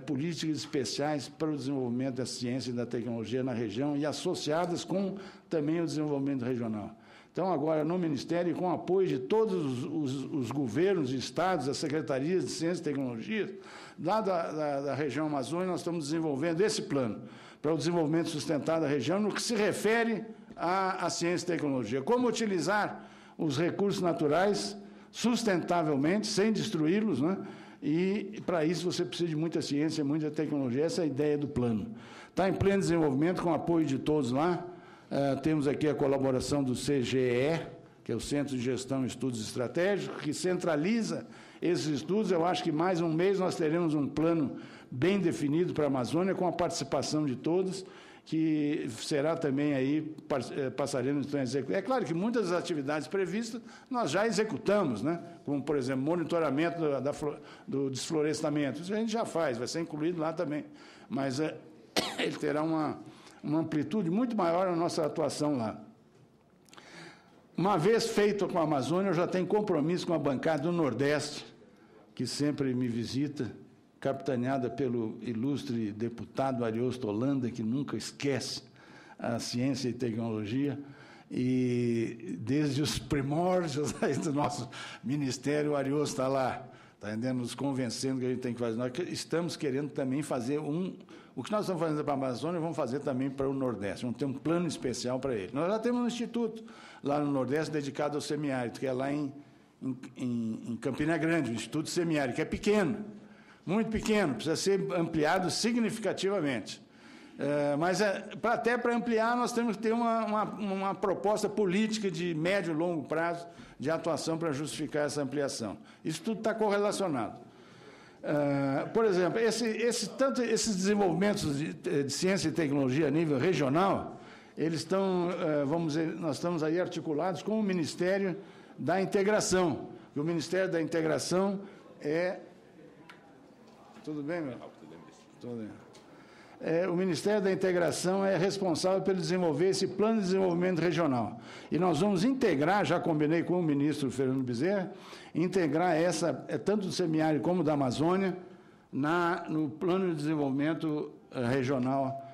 políticas especiais para o desenvolvimento da ciência e da tecnologia na região e associadas com também o desenvolvimento regional. Então, agora, no Ministério, com o apoio de todos os governos, estados, as secretarias de ciência e tecnologia, lá da região Amazônia, nós estamos desenvolvendo esse plano para o desenvolvimento sustentável da região, no que se refere a ciência e tecnologia. Como utilizar os recursos naturais sustentavelmente, sem destruí-los, né? E, para isso, você precisa de muita ciência, muita tecnologia. Essa é a ideia do plano. Está em pleno desenvolvimento, com o apoio de todos lá. Temos aqui a colaboração do CGE, que é o Centro de Gestão e Estudos Estratégicos, que centraliza esses estudos. Eu acho que mais um mês nós teremos um plano bem definido para a Amazônia, com a participação de todos, que será também aí, passaremos a executar. É claro que muitas das atividades previstas nós já executamos, né? Como, por exemplo, monitoramento do desflorestamento. Isso a gente já faz, vai ser incluído lá também. Mas ele terá uma amplitude muito maior na nossa atuação lá. Uma vez feito com a Amazônia, eu já tenho compromisso com a bancada do Nordeste, que sempre me visita, capitaneada pelo ilustre deputado Ariosto Holanda, que nunca esquece a ciência e tecnologia, e desde os primórdios do nosso ministério, o Ariosto está lá, está nos convencendo que a gente tem que fazer. Nós estamos querendo também fazer o que nós estamos fazendo para a Amazônia, vamos fazer também para o Nordeste, vamos ter um plano especial para ele. Nós já temos um instituto lá no Nordeste dedicado ao semiárido, que é lá em Campina Grande, o Instituto Semiárido, que é pequeno, muito pequeno, precisa ser ampliado significativamente. Mas até para ampliar, nós temos que ter uma proposta política de médio e longo prazo de atuação para justificar essa ampliação. Isso tudo está correlacionado. Por exemplo, esses desenvolvimentos de ciência e tecnologia a nível regional, eles estão, vamos dizer, nós estamos aí articulados com o Ministério da Integração. E o Ministério da Integração é... Tudo bem, meu? Tudo bem. O Ministério da Integração é responsável pelo desenvolver esse plano de desenvolvimento regional. E nós vamos integrar, já combinei com o ministro Fernando Bezerra, integrar tanto do semiárido como da Amazônia, no plano de desenvolvimento regional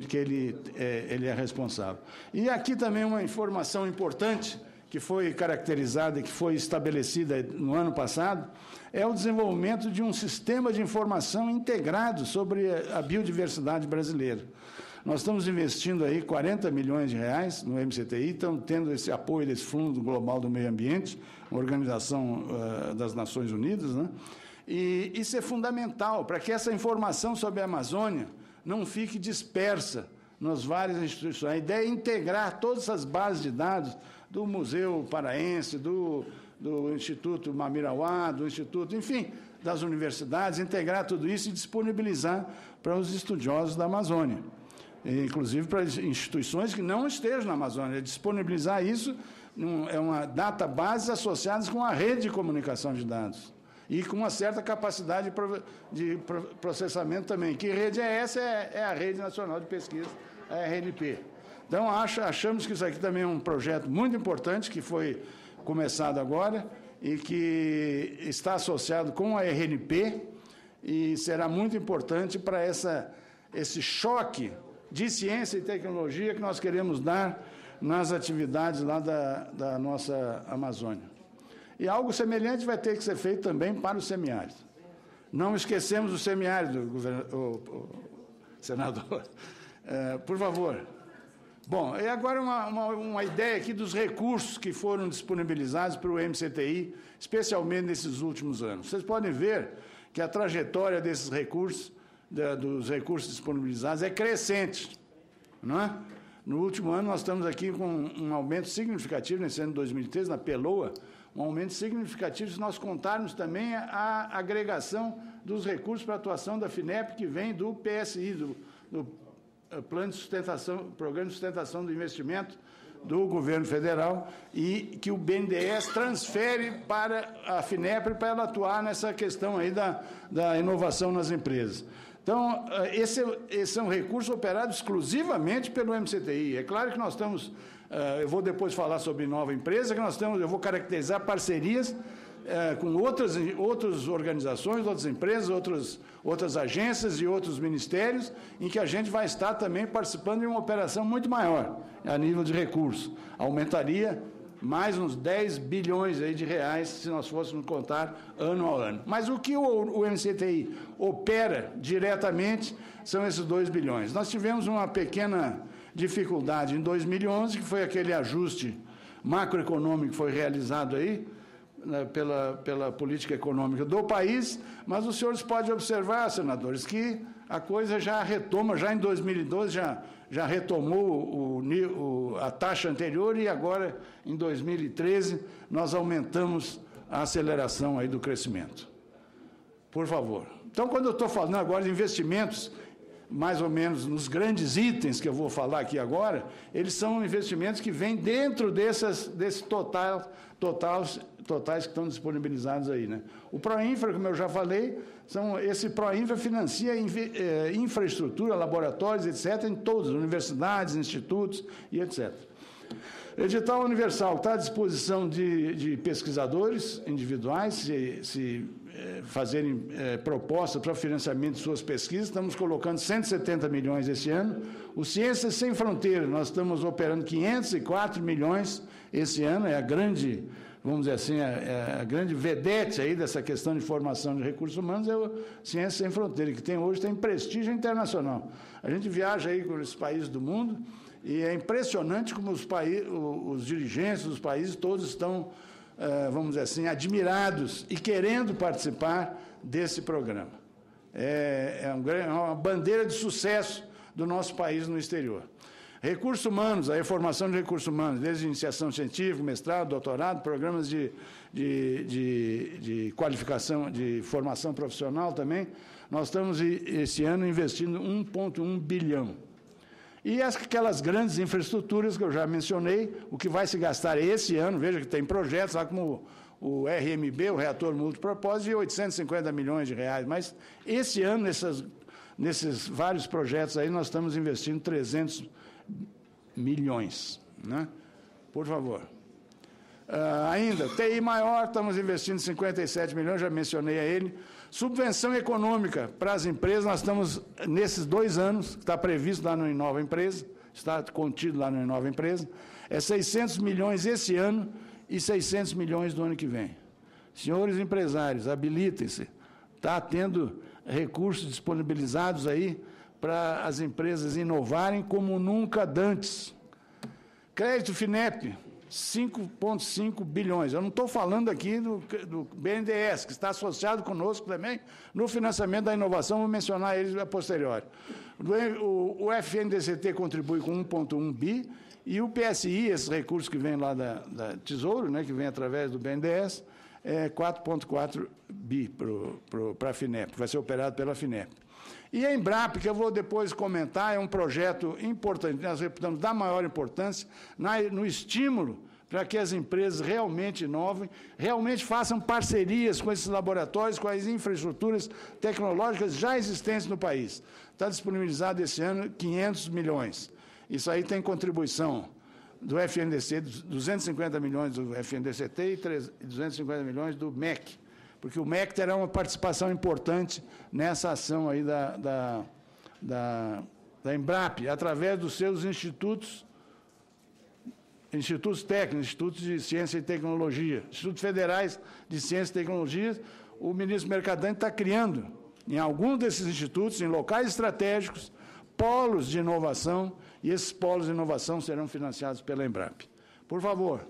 que ele é responsável. E aqui também uma informação importante, que foi caracterizada e que foi estabelecida no ano passado, é o desenvolvimento de um sistema de informação integrado sobre a biodiversidade brasileira. Nós estamos investindo aí 40 milhões de reais no MCTI, estamos tendo esse apoio desse Fundo Global do Meio Ambiente, uma organização das Nações Unidas, né? E isso é fundamental para que essa informação sobre a Amazônia não fique dispersa nas várias instituições. A ideia é integrar todas essas bases de dados do Museu Paraense, do Instituto Mamirauá, do Instituto, enfim, das universidades, integrar tudo isso e disponibilizar para os estudiosos da Amazônia, inclusive para as instituições que não estejam na Amazônia. Disponibilizar isso é uma database associada com a rede de comunicação de dados e com uma certa capacidade de processamento também. Que rede é essa? É a Rede Nacional de Pesquisa, a RNP. Então, achamos que isso aqui também é um projeto muito importante, que foi começado agora e que está associado com a RNP e será muito importante para esse choque de ciência e tecnologia que nós queremos dar nas atividades lá da nossa Amazônia. E algo semelhante vai ter que ser feito também para o semiárido. Não esquecemos o semiárido, senador. Por favor. Bom, e agora uma ideia aqui dos recursos que foram disponibilizados para o MCTI, especialmente nesses últimos anos. Vocês podem ver que a trajetória desses recursos, dos recursos disponibilizados, é crescente, não é? No último ano, nós estamos aqui com um aumento significativo, nesse ano de 2013, na PELOA, um aumento significativo se nós contarmos também a agregação dos recursos para a atuação da FINEP, que vem do PSI, do Plano de Sustentação, Programa de Sustentação do Investimento do Governo Federal, e que o BNDES transfere para a FINEP para ela atuar nessa questão aí da inovação nas empresas. Então, esses são recursos operados exclusivamente pelo MCTI. É claro que nós estamos, eu vou depois falar sobre nova empresa, que eu vou caracterizar parcerias com outras organizações, outras empresas, outras agências e outros ministérios, em que a gente vai estar também participando de uma operação muito maior a nível de recursos. Aumentaria mais uns 10 bilhões aí de reais, se nós fôssemos contar ano a ano. Mas o que o MCTI opera diretamente são esses 2 bilhões. Nós tivemos uma pequena dificuldade em 2011, que foi aquele ajuste macroeconômico que foi realizado aí, né, pela política econômica do país, mas os senhores podem observar, senadores, que a coisa já retoma, já em 2012 já retomou a taxa anterior e agora, em 2013, nós aumentamos a aceleração aí do crescimento. Por favor. Então, quando eu estou falando agora de investimentos, mais ou menos nos grandes itens que eu vou falar aqui agora, eles são investimentos que vêm dentro desses totais que estão disponibilizados aí, né? O Proinfra, como eu já falei, esse Proinfra financia infraestrutura, laboratórios, etc., em todas as universidades, institutos e etc. Edital universal está à disposição de pesquisadores individuais, se fazerem propostas para o financiamento de suas pesquisas. Estamos colocando 170 milhões esse ano. O Ciências Sem Fronteiras, nós estamos operando 504 milhões esse ano, é a grande, vamos dizer assim, a grande vedete aí dessa questão de formação de recursos humanos, é o Ciências Sem Fronteiras, que hoje tem prestígio internacional. A gente viaja aí com esses países do mundo, e é impressionante como os dirigentes dos países todos estão, vamos dizer assim, admirados e querendo participar desse programa. É uma bandeira de sucesso do nosso país no exterior. Recursos humanos, a formação de recursos humanos, desde iniciação científica, mestrado, doutorado, programas de qualificação, de formação profissional também, nós estamos, esse ano, investindo 1,1 bilhão. E aquelas grandes infraestruturas que eu já mencionei, o que vai se gastar esse ano, veja que tem projetos lá como o RMB, o Reator Multipropósito, de 850 milhões de reais, mas esse ano, nesses vários projetos aí, nós estamos investindo 300 milhões, né? Por favor. Ainda, TI maior, estamos investindo 57 milhões, já mencionei a ele. Subvenção econômica para as empresas, nós estamos, nesses 2 anos, que está previsto lá no Inova Empresa, está contido lá no Inova Empresa, é 600 milhões esse ano e 600 milhões do ano que vem. Senhores empresários, habilitem-se. Está tendo recursos disponibilizados aí para as empresas inovarem como nunca antes. Crédito FINEP, 5,5 bilhões. Eu não estou falando aqui do BNDES, que está associado conosco também no financiamento da inovação, vou mencionar eles a posteriori. O FNDCT contribui com 1,1 bi, e o PSI, esses recursos que vêm lá da Tesouro, né, que vem através do BNDES, é 4,4 bi para a FINEP, vai ser operado pela FINEP. E a Embrap, que eu vou depois comentar, é um projeto importante, nós reputamos da maior importância, no estímulo para que as empresas realmente inovem, realmente façam parcerias com esses laboratórios, com as infraestruturas tecnológicas já existentes no país. Está disponibilizado esse ano 500 milhões. Isso aí tem contribuição do FNDC, 250 milhões do FNDCT e 250 milhões do MEC, porque o MEC terá uma participação importante nessa ação aí da Embrap, através dos seus institutos técnicos, institutos de ciência e tecnologia, institutos federais de ciência e tecnologia. O ministro Mercadante está criando, em algum desses institutos, em locais estratégicos, polos de inovação, e esses polos de inovação serão financiados pela Embrap. Por favor.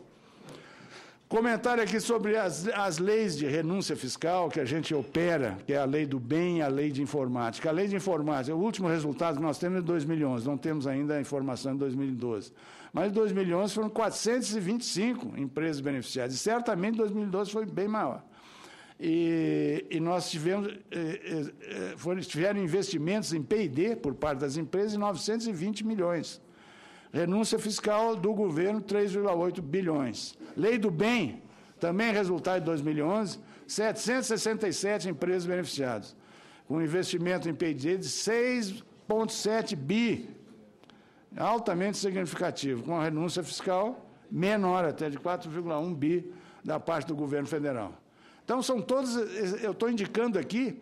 Comentário aqui sobre as leis de renúncia fiscal que a gente opera, que é a lei do bem e a lei de informática. A lei de informática, o último resultado que nós temos é de 2011, não temos ainda a informação de 2012. Mas em 2011 foram 425 empresas beneficiadas, e certamente 2012 foi bem maior. E nós tiveram investimentos em P&D por parte das empresas de 920 milhões. Renúncia fiscal do governo, 3,8 bilhões. Lei do bem, também resultado de 2011, 767 empresas beneficiadas, com investimento em P&D de 6,7 bi, altamente significativo, com a renúncia fiscal menor até de 4,1 bi da parte do governo federal. Então, são todos, eu estou indicando aqui,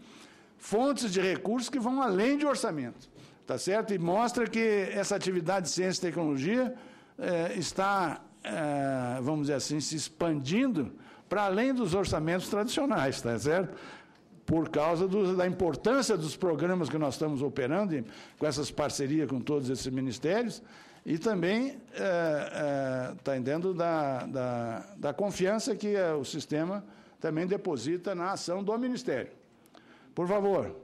fontes de recursos que vão além de orçamento. Tá certo? E mostra que essa atividade de ciência e tecnologia está, vamos dizer assim, se expandindo para além dos orçamentos tradicionais, tá certo? por causa da importância dos programas que nós estamos operando, com essas parcerias com todos esses ministérios, e também está entendendo da confiança que o sistema também deposita na ação do Ministério. Por favor.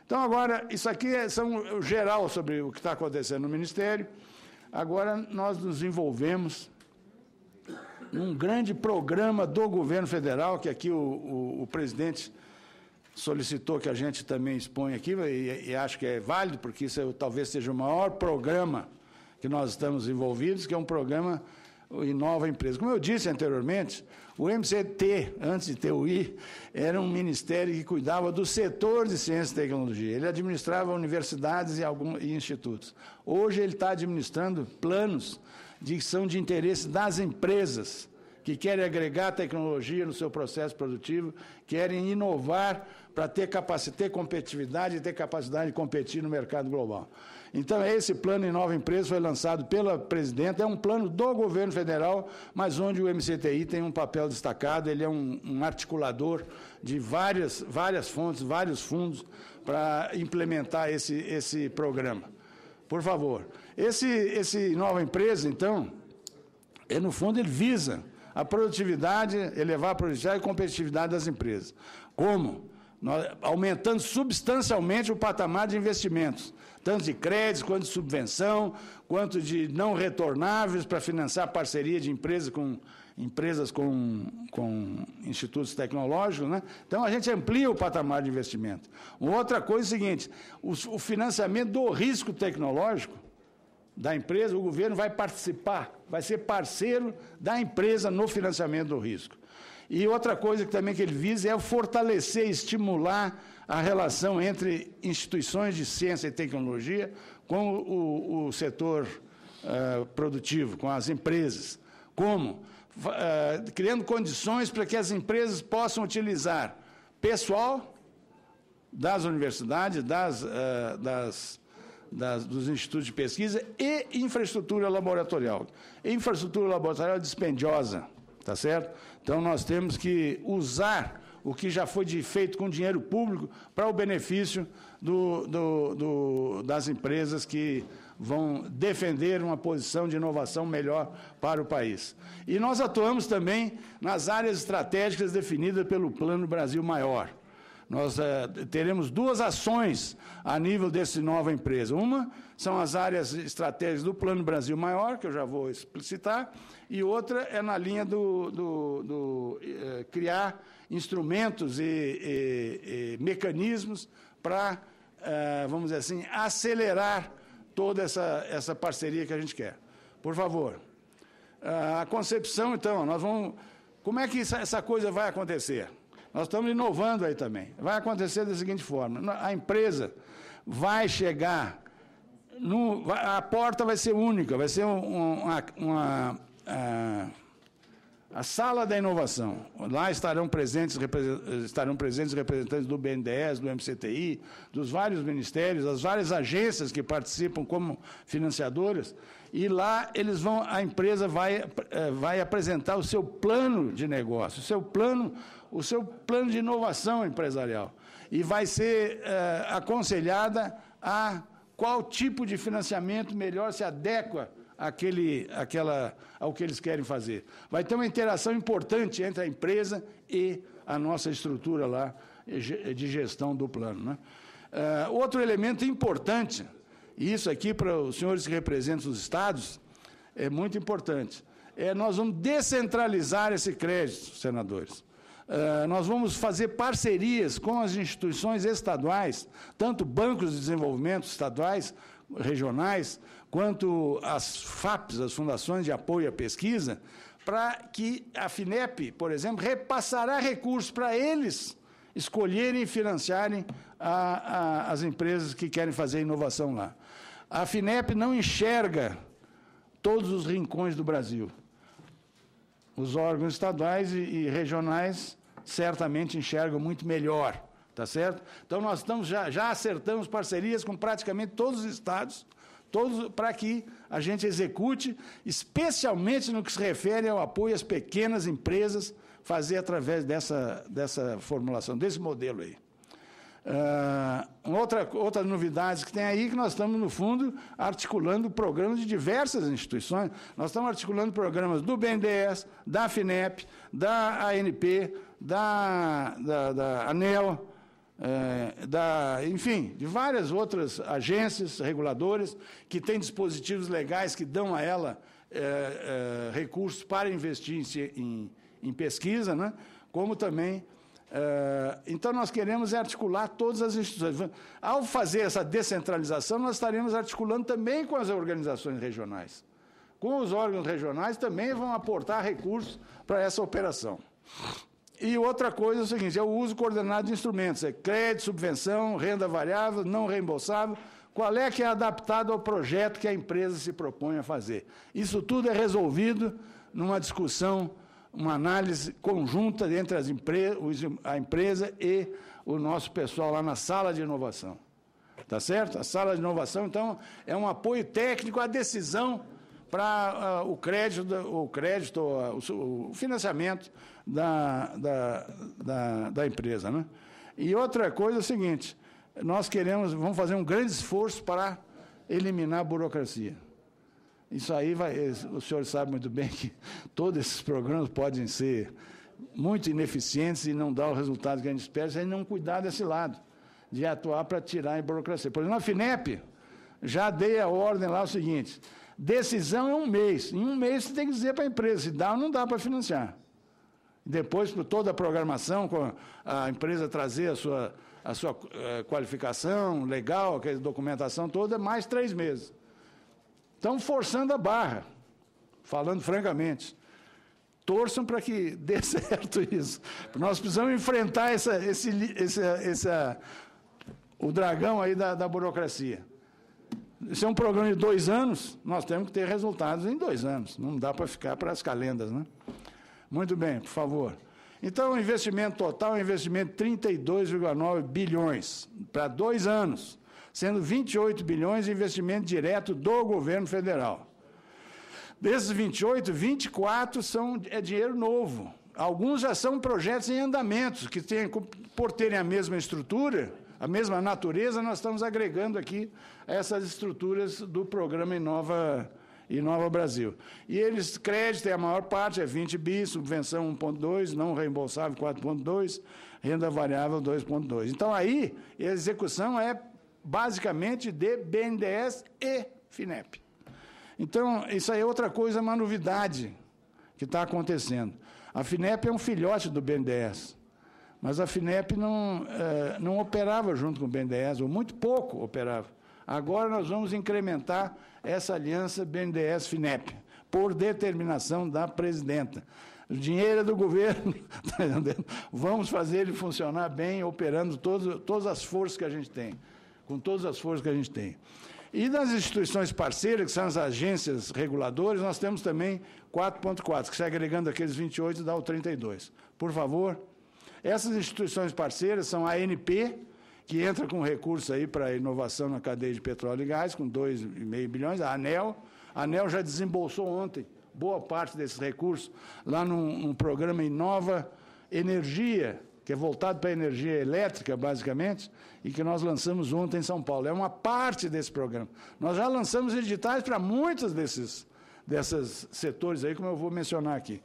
Então, agora, isso aqui são o geral sobre o que está acontecendo no Ministério. Agora, nós nos envolvemos num grande programa do governo federal, que aqui o presidente solicitou que a gente também exponha aqui, e acho que é válido, porque isso talvez seja o maior programa que nós estamos envolvidos, que é um programa Inova Empresa. Como eu disse anteriormente, o MCT, antes de ter o I, era um ministério que cuidava do setor de ciência e tecnologia. Ele administrava universidades e institutos. Hoje ele está administrando planos que são de interesse das empresas, que querem agregar tecnologia no seu processo produtivo, querem inovar para ter competitividade e ter capacidade de competir no mercado global. Então, esse plano Inova Empresa foi lançado pela presidenta, é um plano do governo federal, mas onde o MCTI tem um papel destacado, ele é um articulador de várias fontes, vários fundos, para implementar esse programa. Por favor. Esse Nova Empresa, então, no fundo, ele visa a produtividade, elevar a produtividade e competitividade das empresas. Como? Aumentando substancialmente o patamar de investimentos, tanto de créditos, quanto de subvenção, quanto de não retornáveis para financiar parceria de empresas com institutos tecnológicos, né? Então, a gente amplia o patamar de investimento. Uma outra coisa é o seguinte, o financiamento do risco tecnológico da empresa, o governo vai participar, vai ser parceiro da empresa no financiamento do risco. E outra coisa que também que ele visa é fortalecer e estimular a relação entre instituições de ciência e tecnologia com o setor produtivo, com as empresas. Como? Criando condições para que as empresas possam utilizar pessoal das universidades, dos institutos de pesquisa e infraestrutura laboratorial. Infraestrutura laboratorial dispendiosa, tá certo? Então, nós temos que usar o que já foi feito com dinheiro público para o benefício das empresas que vão defender uma posição de inovação melhor para o país. E nós atuamos também nas áreas estratégicas definidas pelo Plano Brasil Maior. Nós teremos duas ações a nível dessa nova empresa. Uma são as áreas estratégicas do Plano Brasil Maior, que eu já vou explicitar, e outra é na linha criar instrumentos e mecanismos para, vamos dizer assim, acelerar toda essa parceria que a gente quer. Por favor. A concepção, então, como é que essa coisa vai acontecer? Nós estamos inovando aí também. Vai acontecer da seguinte forma, a empresa vai chegar, a porta vai ser única, vai ser a sala da inovação. Lá estarão presentes representantes do BNDES, do MCTI, dos vários ministérios, das várias agências que participam como financiadoras, e lá a empresa vai apresentar o seu plano de negócio, o seu plano de inovação empresarial, e vai ser aconselhada a qual tipo de financiamento melhor se adequa ao que eles querem fazer. Vai ter uma interação importante entre a empresa e a nossa estrutura lá de gestão do plano, né? Outro elemento importante, e isso aqui para os senhores que representam os estados, é muito importante, nós vamos descentralizar esse crédito, senadores. Nós vamos fazer parcerias com as instituições estaduais, tanto bancos de desenvolvimento estaduais, regionais, quanto as FAPs, as Fundações de Apoio à Pesquisa, para que a FINEP, por exemplo, repassará recursos para eles escolherem e financiarem as empresas que querem fazer inovação lá. A FINEP não enxerga todos os rincões do Brasil. Os órgãos estaduais e regionais certamente enxergam muito melhor, tá certo? Então, nós já acertamos parcerias com praticamente todos os estados, para que a gente execute, especialmente no que se refere ao apoio às pequenas empresas, fazer através dessa formulação, desse modelo aí. Outra novidade que tem aí, que nós estamos, no fundo, articulando programas de diversas instituições. Nós estamos articulando programas do BNDES, da FINEP, da ANP, da ANEEL, enfim, de várias outras agências reguladoras que têm dispositivos legais que dão a ela recursos para investir em pesquisa, né? Como também... então, nós queremos articular todas as instituições. Ao fazer essa descentralização, nós estaremos articulando também com as organizações regionais. Com os órgãos regionais também vão aportar recursos para essa operação. E outra coisa é o seguinte, é o uso coordenado de instrumentos, crédito, subvenção, renda variável, não reembolsável, qual é que é adaptado ao projeto que a empresa se propõe a fazer. Isso tudo é resolvido numa discussão, uma análise conjunta entre a empresa e o nosso pessoal lá na sala de inovação. Tá certo? A sala de inovação, então, é um apoio técnico à decisão para o financiamento da empresa, né? E outra coisa é o seguinte, vamos fazer um grande esforço para eliminar a burocracia. Isso aí o senhor sabe muito bem que todos esses programas podem ser muito ineficientes e não dar o resultado que a gente espera se a gente não cuidar desse lado, de atuar para tirar a burocracia. Por exemplo, na FINEP, já dei a ordem lá o seguinte, decisão é 1 mês. Em 1 mês você tem que dizer para a empresa se dá ou não dá para financiar. Depois, por toda a programação, com a empresa trazer a sua qualificação legal, aquela documentação toda, mais 3 meses. Estão forçando a barra, falando francamente. Torçam para que dê certo isso. Nós precisamos enfrentar o dragão aí da burocracia. Isso é um programa de 2 anos, nós temos que ter resultados em 2 anos. Não dá para ficar para as calendas, né? Muito bem, por favor. Então, o investimento total é um investimento de 32,9 bilhões para 2 anos, sendo 28 bilhões de investimento direto do governo federal. Desses 28, 24 é dinheiro novo. Alguns já são projetos em andamento, que por terem a mesma estrutura, a mesma natureza, nós estamos agregando aqui essas estruturas do programa Inova Brasil. E eles, crédito é a maior parte, é 20 bi, subvenção 1,2, não reembolsável 4,2, renda variável 2,2. Então, aí, a execução é basicamente de BNDES e FINEP. Então, isso aí é outra coisa, uma novidade que está acontecendo. A FINEP é um filhote do BNDES, mas a FINEP não operava junto com o BNDES, ou muito pouco operava. Agora nós vamos incrementar essa aliança BNDES-FINEP, por determinação da presidenta. O dinheiro é do governo, tá entendendo? Vamos fazer ele funcionar bem, operando todas as forças que a gente tem, com todas as forças que a gente tem. E nas instituições parceiras, que são as agências reguladoras, nós temos também 4,4, que se agregando aqueles 28 dá o 32. Por favor. Essas instituições parceiras são a ANP, que entra com recurso aí para inovação na cadeia de petróleo e gás, com 2,5 bilhões, a ANEEL. A ANEEL já desembolsou ontem boa parte desses recursos lá num programa Inova Energia, que é voltado para a energia elétrica, basicamente, e que nós lançamos ontem em São Paulo. É uma parte desse programa. Nós já lançamos editais para muitos desses setores aí, como eu vou mencionar aqui.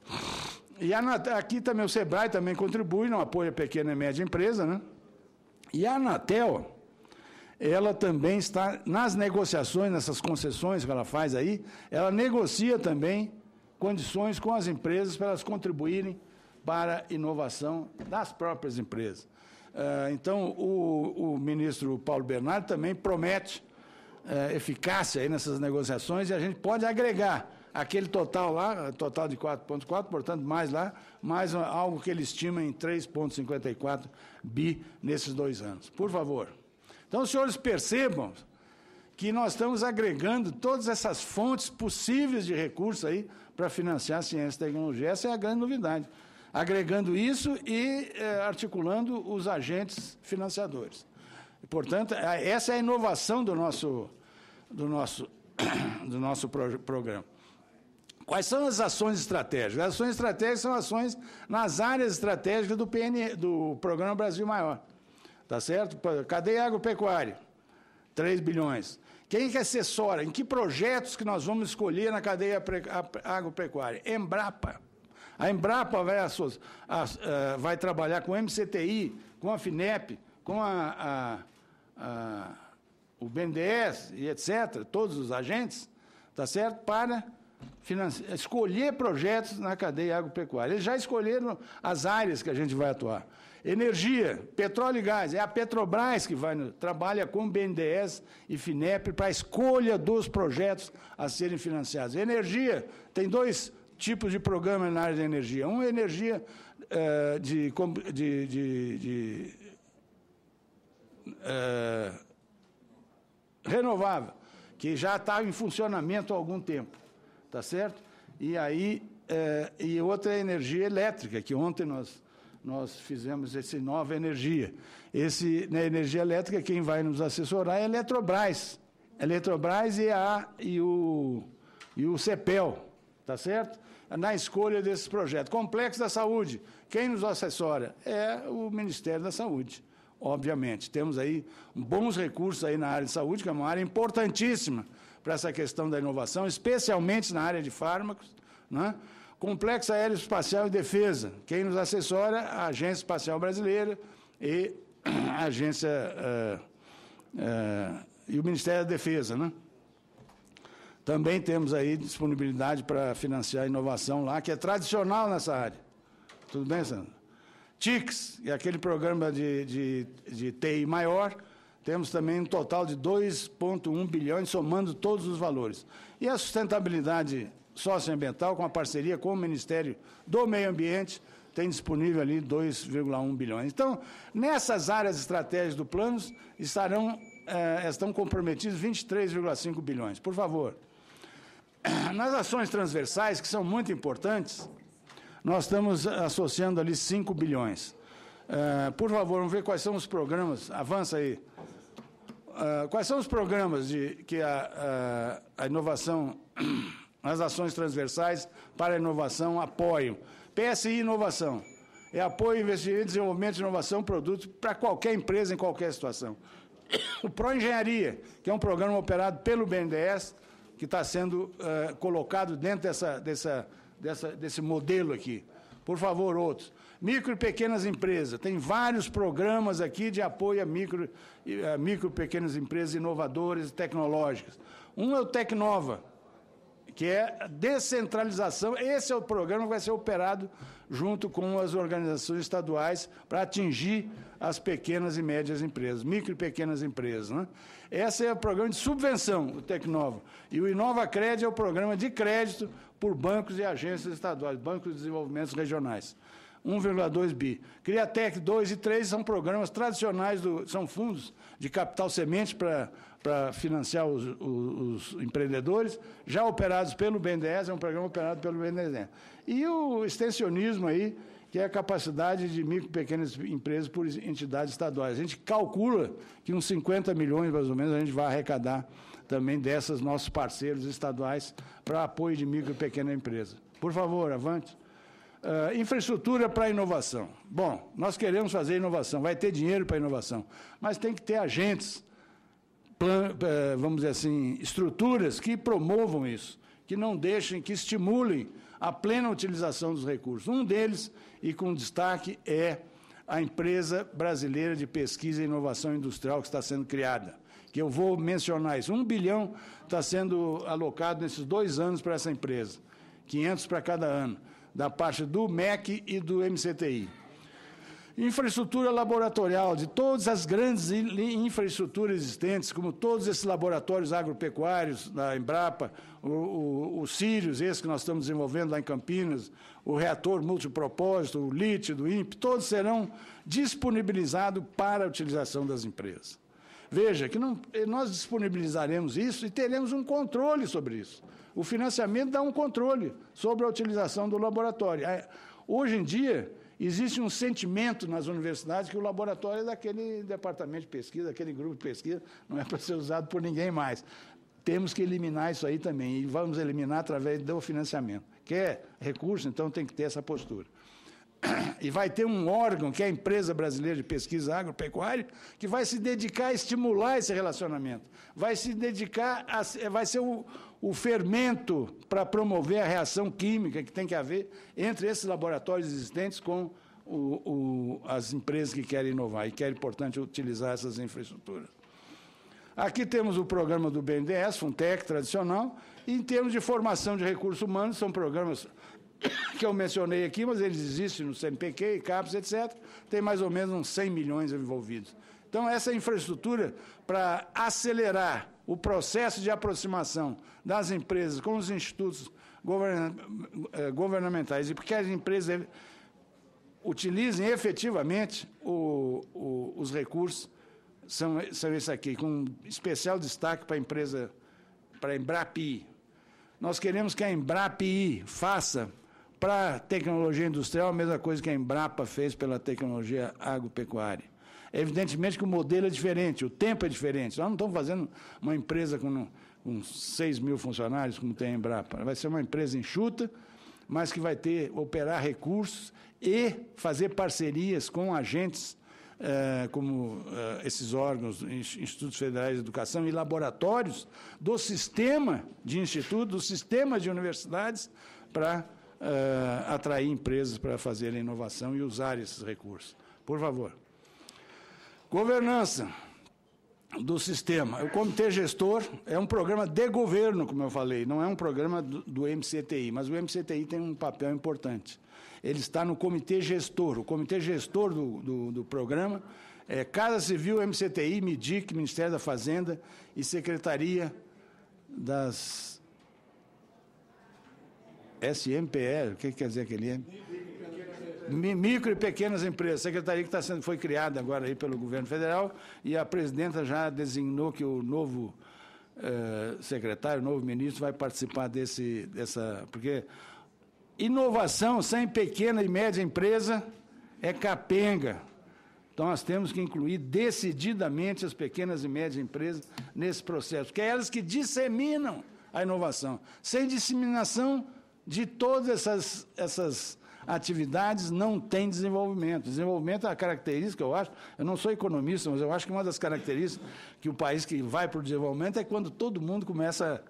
E aqui também o SEBRAE também contribui no apoio à pequena e média empresa, né? E a Anatel, ela também está nas negociações, nessas concessões que ela faz aí, ela negocia também condições com as empresas para elas contribuírem para a inovação das próprias empresas. Então, o ministro Paulo Bernardo também promete eficácia aí nessas negociações, e a gente pode agregar aquele total lá, total de 4,4, portanto, mais lá, mais algo que ele estima em 3,54 bi nesses 2 anos. Por favor. Então, os senhores percebam que nós estamos agregando todas essas fontes possíveis de recursos aí para financiar a ciência e tecnologia. Essa é a grande novidade. Agregando isso e articulando os agentes financiadores. E, portanto, essa é a inovação do nosso programa. Quais são as ações estratégicas? As ações estratégicas são ações nas áreas estratégicas do Programa Brasil Maior. tá certo? Cadeia agropecuária, 3 bilhões. Quem que assessora? Em que projetos que nós vamos escolher na cadeia agropecuária? Embrapa. A Embrapa vai trabalhar com o MCTI, com a FINEP, com o BNDES e etc., todos os agentes, tá certo? Para escolher projetos na cadeia agropecuária. Eles já escolheram as áreas que a gente vai atuar. Energia, petróleo e gás. É a Petrobras que trabalha com BNDES e FINEP para a escolha dos projetos a serem financiados. Energia, tem 2 tipos de programa na área de energia. Um é energia renovável, que já está em funcionamento há algum tempo, tá certo? E aí e outra é a energia elétrica, que ontem nós fizemos esse Nova Energia. Na energia elétrica, quem vai nos assessorar é a Eletrobras. Eletrobras e o CEPEL, tá certo? Na escolha desses projetos. Complexo da Saúde, quem nos assessora? É o Ministério da Saúde, obviamente. Temos aí bons recursos aí na área de saúde, que é uma área importantíssima para essa questão da inovação, especialmente na área de fármacos, né? Complexo Aeroespacial e Defesa, quem nos assessora? A Agência Espacial Brasileira e a agência e o Ministério da Defesa, né? Também temos aí disponibilidade para financiar a inovação lá, que é tradicional nessa área. Tudo bem, Sandra? TICS, que é aquele programa de TI maior, temos também um total de 2,1 bilhões, somando todos os valores. E a sustentabilidade socioambiental, com a parceria com o Ministério do Meio Ambiente, tem disponível ali 2,1 bilhões. Então, nessas áreas estratégicas do plano, estão comprometidos 23,5 bilhões. Por favor. Nas ações transversais, que são muito importantes, nós estamos associando ali 5 bilhões. Por favor, vamos ver quais são os programas. Avança aí. Quais são os programas que a inovação, as ações transversais para a inovação apoiam? PSI Inovação. É apoio, investimento, desenvolvimento de inovação, produtos para qualquer empresa, em qualquer situação. O Proengenharia, que é um programa operado pelo BNDES, que está sendo colocado dentro desse modelo aqui. Por favor, outros. Micro e pequenas empresas. Tem vários programas aqui de apoio a micro e pequenas empresas inovadoras e tecnológicas. Um é o Tecnova, que é a descentralização. Esse é o programa que vai ser operado junto com as organizações estaduais para atingir as pequenas e médias empresas, micro e pequenas empresas, né? Esse é o programa de subvenção, o Tecnova. E o InovaCred é o programa de crédito por bancos e agências estaduais, bancos de desenvolvimento regionais. 1,2 bi. Criatec 2 e 3 são programas tradicionais, são fundos de capital semente para financiar os empreendedores, já operados pelo BNDES, é um programa operado pelo BNDES. E o extensionismo aí, que é a capacidade de micro e pequenas empresas por entidades estaduais. A gente calcula que uns 50 milhões, mais ou menos, a gente vai arrecadar também dessas nossos parceiros estaduais para apoio de micro e pequena empresa. Por favor, avante. Infraestrutura para inovação. Bom, nós queremos fazer inovação, vai ter dinheiro para inovação, mas tem que ter agentes, vamos dizer assim, estruturas que promovam isso, que não deixem, que estimulem a plena utilização dos recursos. Um deles, e com destaque, é a Empresa Brasileira de Pesquisa e Inovação Industrial que está sendo criada, que eu vou mencionar isso. 1 bilhão está sendo alocado nesses 2 anos para essa empresa, 500 para cada ano, da parte do MEC e do MCTI. Infraestrutura laboratorial, de todas as grandes infraestruturas existentes, como todos esses laboratórios agropecuários da Embrapa, o Sirius, esse que nós estamos desenvolvendo lá em Campinas, o reator multipropósito, o LIT do INPE, todos serão disponibilizados para a utilização das empresas. Veja que nós disponibilizaremos isso e teremos um controle sobre isso. O financiamento dá um controle sobre a utilização do laboratório. Hoje em dia, existe um sentimento nas universidades que o laboratório é daquele departamento de pesquisa, daquele grupo de pesquisa, não é para ser usado por ninguém mais. Temos que eliminar isso aí também, e vamos eliminar através do financiamento. Quer recurso, então tem que ter essa postura. e vai ter um órgão, que é a Empresa Brasileira de Pesquisa Agropecuária, que vai se dedicar a estimular esse relacionamento. Vai se dedicar, vai ser o fermento para promover a reação química que tem que haver entre esses laboratórios existentes com as empresas que querem inovar e querem, portanto, utilizar essas infraestruturas. Aqui temos o programa do BNDES, Funtec tradicional, e em termos de formação de recursos humanos, são programas que eu mencionei aqui, mas eles existem no CNPq, CAPES, etc. Tem mais ou menos uns 100 milhões envolvidos. Então, essa infraestrutura para acelerar o processo de aproximação das empresas com os institutos governamentais e porque as empresas utilizem efetivamente os recursos, são esses aqui, com especial destaque para a empresa, para a Embrapi. Nós queremos que a Embrapi faça para a tecnologia industrial a mesma coisa que a Embrapa fez pela tecnologia agropecuária. Evidentemente que o modelo é diferente, o tempo é diferente. Nós não estamos fazendo uma empresa com 6 mil funcionários, como tem a Embrapa. Vai ser uma empresa enxuta, mas que vai operar recursos e fazer parcerias com agentes como esses órgãos, institutos federais de educação e laboratórios do sistema de institutos, do sistema de universidades, para atrair empresas para fazerem inovação e usar esses recursos. Por favor. Governança do sistema. O Comitê Gestor é um programa de governo, como eu falei, não é um programa do MCTI, mas o MCTI tem um papel importante. Ele está no Comitê Gestor. O Comitê Gestor do programa é Casa Civil, MCTI, MIDIC, Ministério da Fazenda e Secretaria das SMPE, o que quer dizer aquele M? Micro e pequenas empresas, secretaria que foi criada agora aí pelo governo federal, e a presidenta já designou que o novo secretário, o novo ministro, vai participar porque inovação sem pequena e média empresa é capenga. Então, nós temos que incluir decididamente as pequenas e médias empresas nesse processo, porque é elas que disseminam a inovação. Sem disseminação de todas essas atividades, não tem desenvolvimento. Desenvolvimento é uma característica, eu acho, eu não sou economista, mas eu acho que uma das características que o país que vai para o desenvolvimento é quando todo mundo começa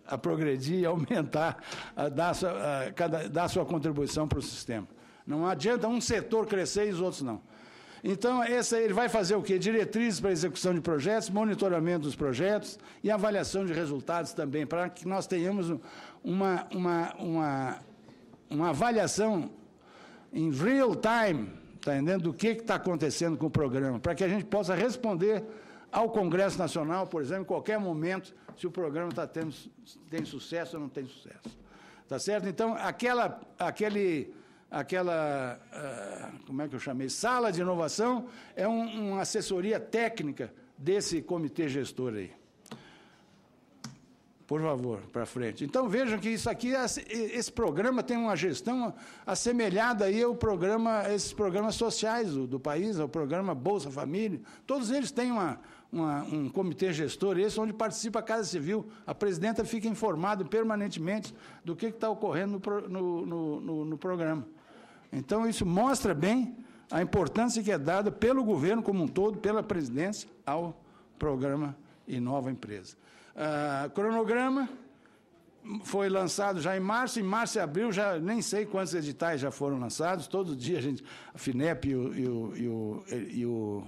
a progredir, a aumentar, a dar sua contribuição para o sistema. Não adianta um setor crescer e os outros não. Então, ele vai fazer o quê? Diretrizes para a execução de projetos, monitoramento dos projetos e avaliação de resultados também, para que nós tenhamos uma avaliação em real time, tá entendendo, do que está acontecendo com o programa, para que a gente possa responder ao Congresso Nacional, por exemplo, em qualquer momento, se o programa tem sucesso ou não tem sucesso. Tá certo? Então, aquela como é que eu chamei? Sala de inovação é uma assessoria técnica desse comitê gestor aí. Por favor, para frente. Então, vejam que isso aqui, esse programa tem uma gestão assemelhada aí esses programas sociais do país, ao programa Bolsa Família. Todos eles têm um comitê gestor, onde participa a Casa Civil. A presidenta fica informada permanentemente do que está ocorrendo no programa. Então, isso mostra bem a importância que é dada pelo governo como um todo, pela presidência, ao programa Inova Empresa. Cronograma foi lançado já em março e abril, já nem sei quantos editais já foram lançados. Todo dia a FINEP e o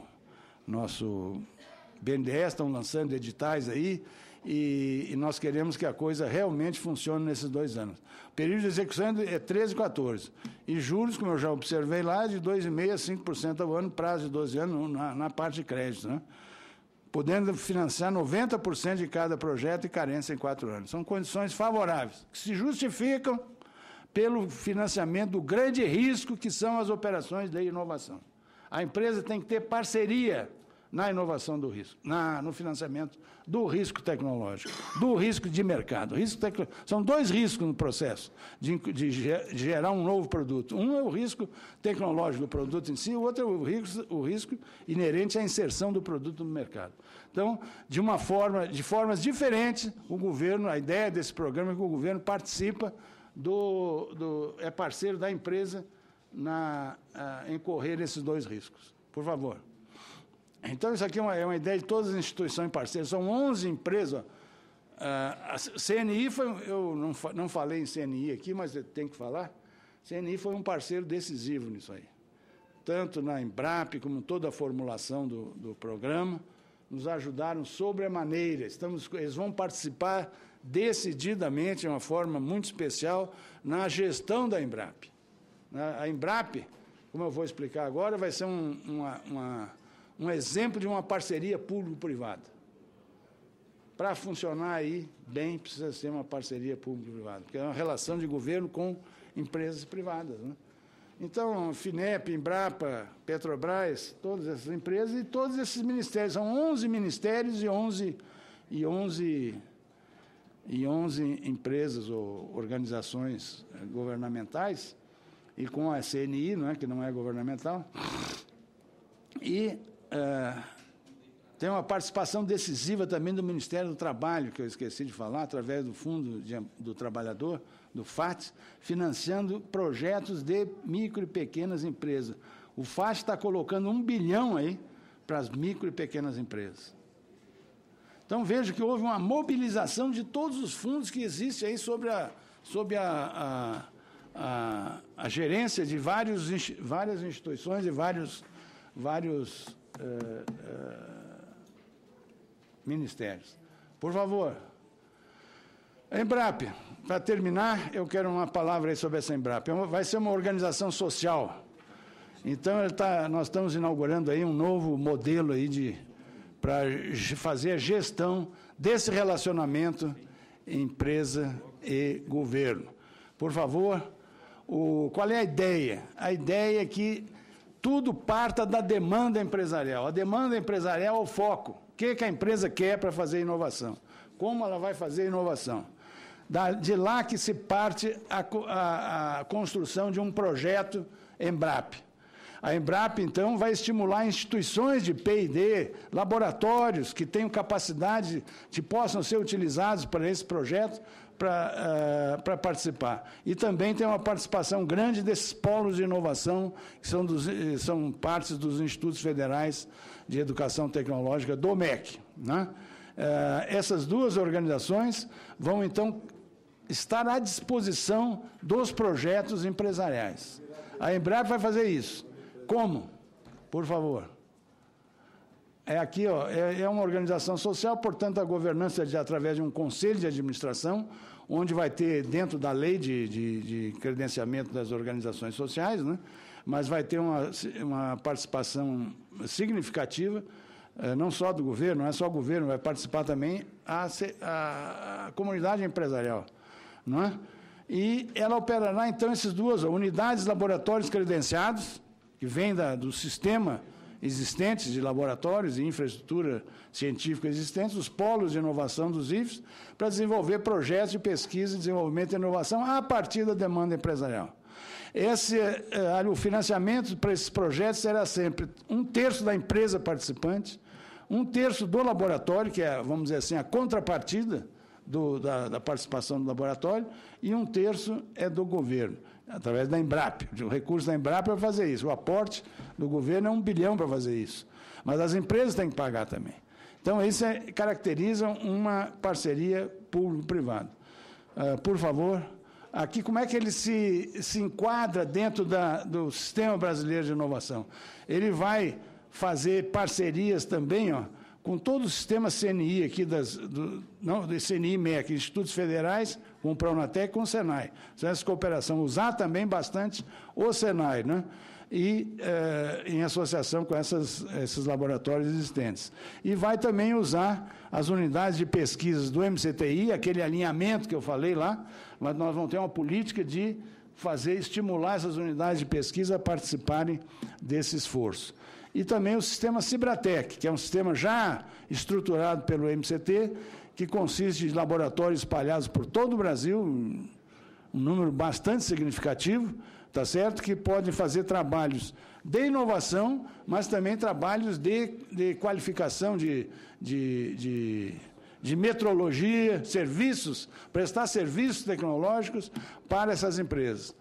nosso BNDES estão lançando editais aí, e nós queremos que a coisa realmente funcione nesses 2 anos. O período de execução é 13 e 14. E juros, como eu já observei lá, de 2,5% a 5% ao ano, prazo de 12 anos na parte de crédito, né? Podendo financiar 90% de cada projeto e carência em 4 anos. São condições favoráveis, que se justificam pelo financiamento do grande risco que são as operações de inovação. A empresa tem que ter parceria na inovação do risco, no financiamento do risco tecnológico, do risco de mercado. São 2 riscos no processo de gerar um novo produto. Um é o risco tecnológico do produto em si, o outro é o risco inerente à inserção do produto no mercado. Então, de formas diferentes, o governo, a ideia desse programa é que o governo participa é parceiro da empresa em correr esses dois riscos. Por favor. Então, isso aqui é uma ideia de todas as instituições parceiras. São 11 empresas. A CNI eu não falei em CNI aqui, mas eu tenho que falar. CNI foi um parceiro decisivo nisso aí. Tanto na Embrap, como toda a formulação do programa, nos ajudaram sobremaneira. Eles vão participar decididamente, de uma forma muito especial, na gestão da Embrap. A Embrap, como eu vou explicar agora, vai ser um exemplo de uma parceria público-privada. Para funcionar aí bem, precisa ser uma parceria público-privada, porque é uma relação de governo com empresas privadas, né? Então, FINEP, Embrapa, Petrobras, todas essas empresas e todos esses ministérios. São 11 ministérios e 11 empresas ou organizações governamentais, e com a CNI, não é, que não é governamental, e tem uma participação decisiva também do Ministério do Trabalho, que eu esqueci de falar, através do Fundo do Trabalhador, do FAT, financiando projetos de micro e pequenas empresas. O FAT está colocando 1 bilhão aí para as micro e pequenas empresas. Então, vejo que houve uma mobilização de todos os fundos que existem aí sob a gerência de várias instituições e vários ministérios. Por favor. Embrap, para terminar, eu quero uma palavra aí sobre essa Embrap. Vai ser uma organização social. Então, nós estamos inaugurando aí um novo modelo aí para fazer a gestão desse relacionamento empresa e governo. Por favor, qual é a ideia? A ideia é que tudo parta da demanda empresarial. A demanda empresarial é o foco. O que a empresa quer para fazer inovação? Como ela vai fazer inovação? De lá que se parte a construção de um projeto Embrap. A Embrap, então, vai estimular instituições de P&D, laboratórios que tenham capacidade, que possam ser utilizados para esse projeto, para participar. E também tem uma participação grande desses polos de inovação, que são partes dos Institutos Federais de Educação Tecnológica do MEC, né? Essas duas organizações vão, então, estar à disposição dos projetos empresariais. A Embrap vai fazer isso. Como? Por favor. Aqui, é uma organização social, portanto, a governança é através de um conselho de administração, onde vai ter, dentro da lei de credenciamento das organizações sociais, né, mas vai ter uma participação significativa, não só do governo, não é só o governo, vai participar também a comunidade empresarial, não é? E ela operará, então, essas duas unidades, laboratórios credenciados, que vêm do sistema existentes de laboratórios e infraestrutura científica existentes, os polos de inovação dos IFES, para desenvolver projetos de pesquisa, desenvolvimento e inovação a partir da demanda empresarial. O financiamento para esses projetos será sempre 1/3 da empresa participante, 1/3 do laboratório, que é, vamos dizer assim, a contrapartida da participação do laboratório, e 1/3 é do governo, através da Embrap. O recurso da Embrap é para fazer isso. O aporte do governo é 1 bilhão para fazer isso. Mas as empresas têm que pagar também. Então, isso caracteriza uma parceria público-privada. Por favor, aqui, como é que ele se enquadra dentro do Sistema Brasileiro de Inovação? Ele vai fazer parcerias também, com todo o sistema CNI aqui, do CNI e MEC, Institutos Federais, com o Pronatec e com o Senai. Essa cooperação, usar também bastante o Senai, né? E em associação com esses laboratórios existentes. E vai também usar as unidades de pesquisas do MCTI, aquele alinhamento que eu falei lá, mas nós vamos ter uma política de estimular essas unidades de pesquisa a participarem desse esforço. E também o sistema Cibratec, que é um sistema já estruturado pelo MCT, que consiste de laboratórios espalhados por todo o Brasil, um número bastante significativo, tá certo? Que podem fazer trabalhos de inovação, mas também trabalhos de qualificação de metrologia, prestar serviços tecnológicos para essas empresas.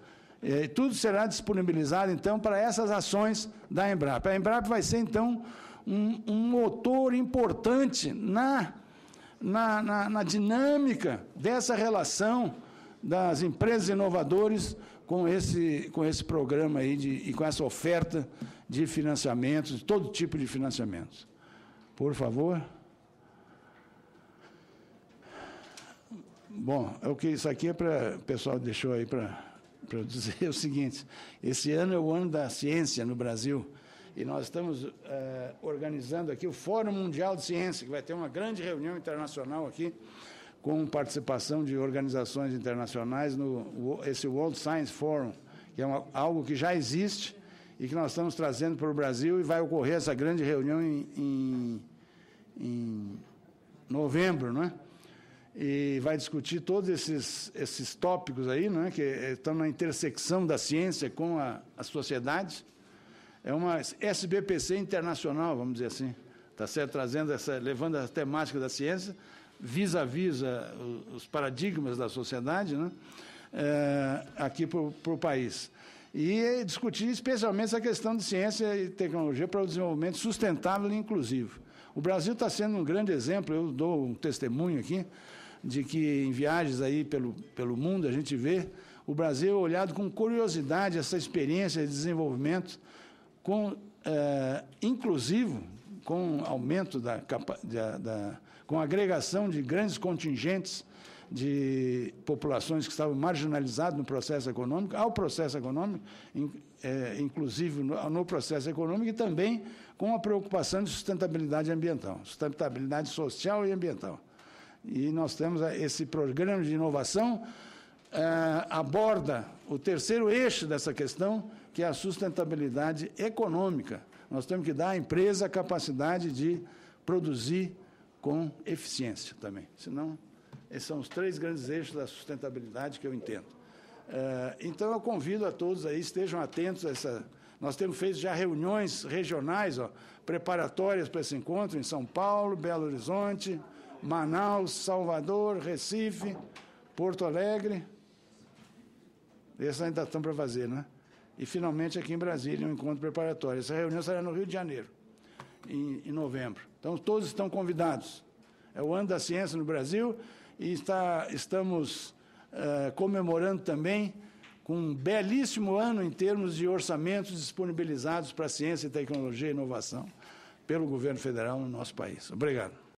Tudo será disponibilizado, então, para essas ações da Embrapa. A Embrapa vai ser, então, um motor importante na dinâmica dessa relação das empresas inovadoras com esse programa aí e com essa oferta de financiamentos, todo tipo de financiamentos. Por favor. Bom, isso aqui é para o pessoal deixou aí para eu dizer o seguinte: esse ano é o ano da ciência no Brasil e nós estamos organizando aqui o Fórum Mundial de Ciência, que vai ter uma grande reunião internacional aqui, com participação de organizações internacionais esse World Science Forum, que é algo que já existe e que nós estamos trazendo para o Brasil, e vai ocorrer essa grande reunião em novembro, não é? E vai discutir todos esses tópicos aí, não é? Que estão na intersecção da ciência com a sociedade. É uma SBPC internacional, vamos dizer assim, tá certo? Levando a temática da ciência vis-à-vis os paradigmas da sociedade, né? Aqui para o país. E discutir especialmente essa questão de ciência e tecnologia para o desenvolvimento sustentável e inclusivo. O Brasil está sendo um grande exemplo, eu dou um testemunho aqui, de que em viagens aí pelo mundo a gente vê o Brasil olhado com curiosidade essa experiência de desenvolvimento inclusivo, com aumento com agregação de grandes contingentes de populações que estavam marginalizadas no processo econômico, ao processo econômico, inclusive no processo econômico, e também com a preocupação de sustentabilidade ambiental, sustentabilidade social e ambiental. E nós temos esse programa de inovação, aborda o terceiro eixo dessa questão, que é a sustentabilidade econômica. Nós temos que dar à empresa a capacidade de produzir com eficiência também. Senão, esses são os três grandes eixos da sustentabilidade que eu entendo. Então, eu convido a todos aí, estejam atentos a essa... Nós temos feito já reuniões regionais, preparatórias para esse encontro, em São Paulo, Belo Horizonte, Manaus, Salvador, Recife, Porto Alegre. Esses ainda estão para fazer, né? E, finalmente, aqui em Brasília, um encontro preparatório. Essa reunião será no Rio de Janeiro, em novembro. Então, todos estão convidados. É o ano da ciência no Brasil e estamos comemorando também com um belíssimo ano em termos de orçamentos disponibilizados para a ciência, tecnologia e inovação pelo governo federal no nosso país. Obrigado.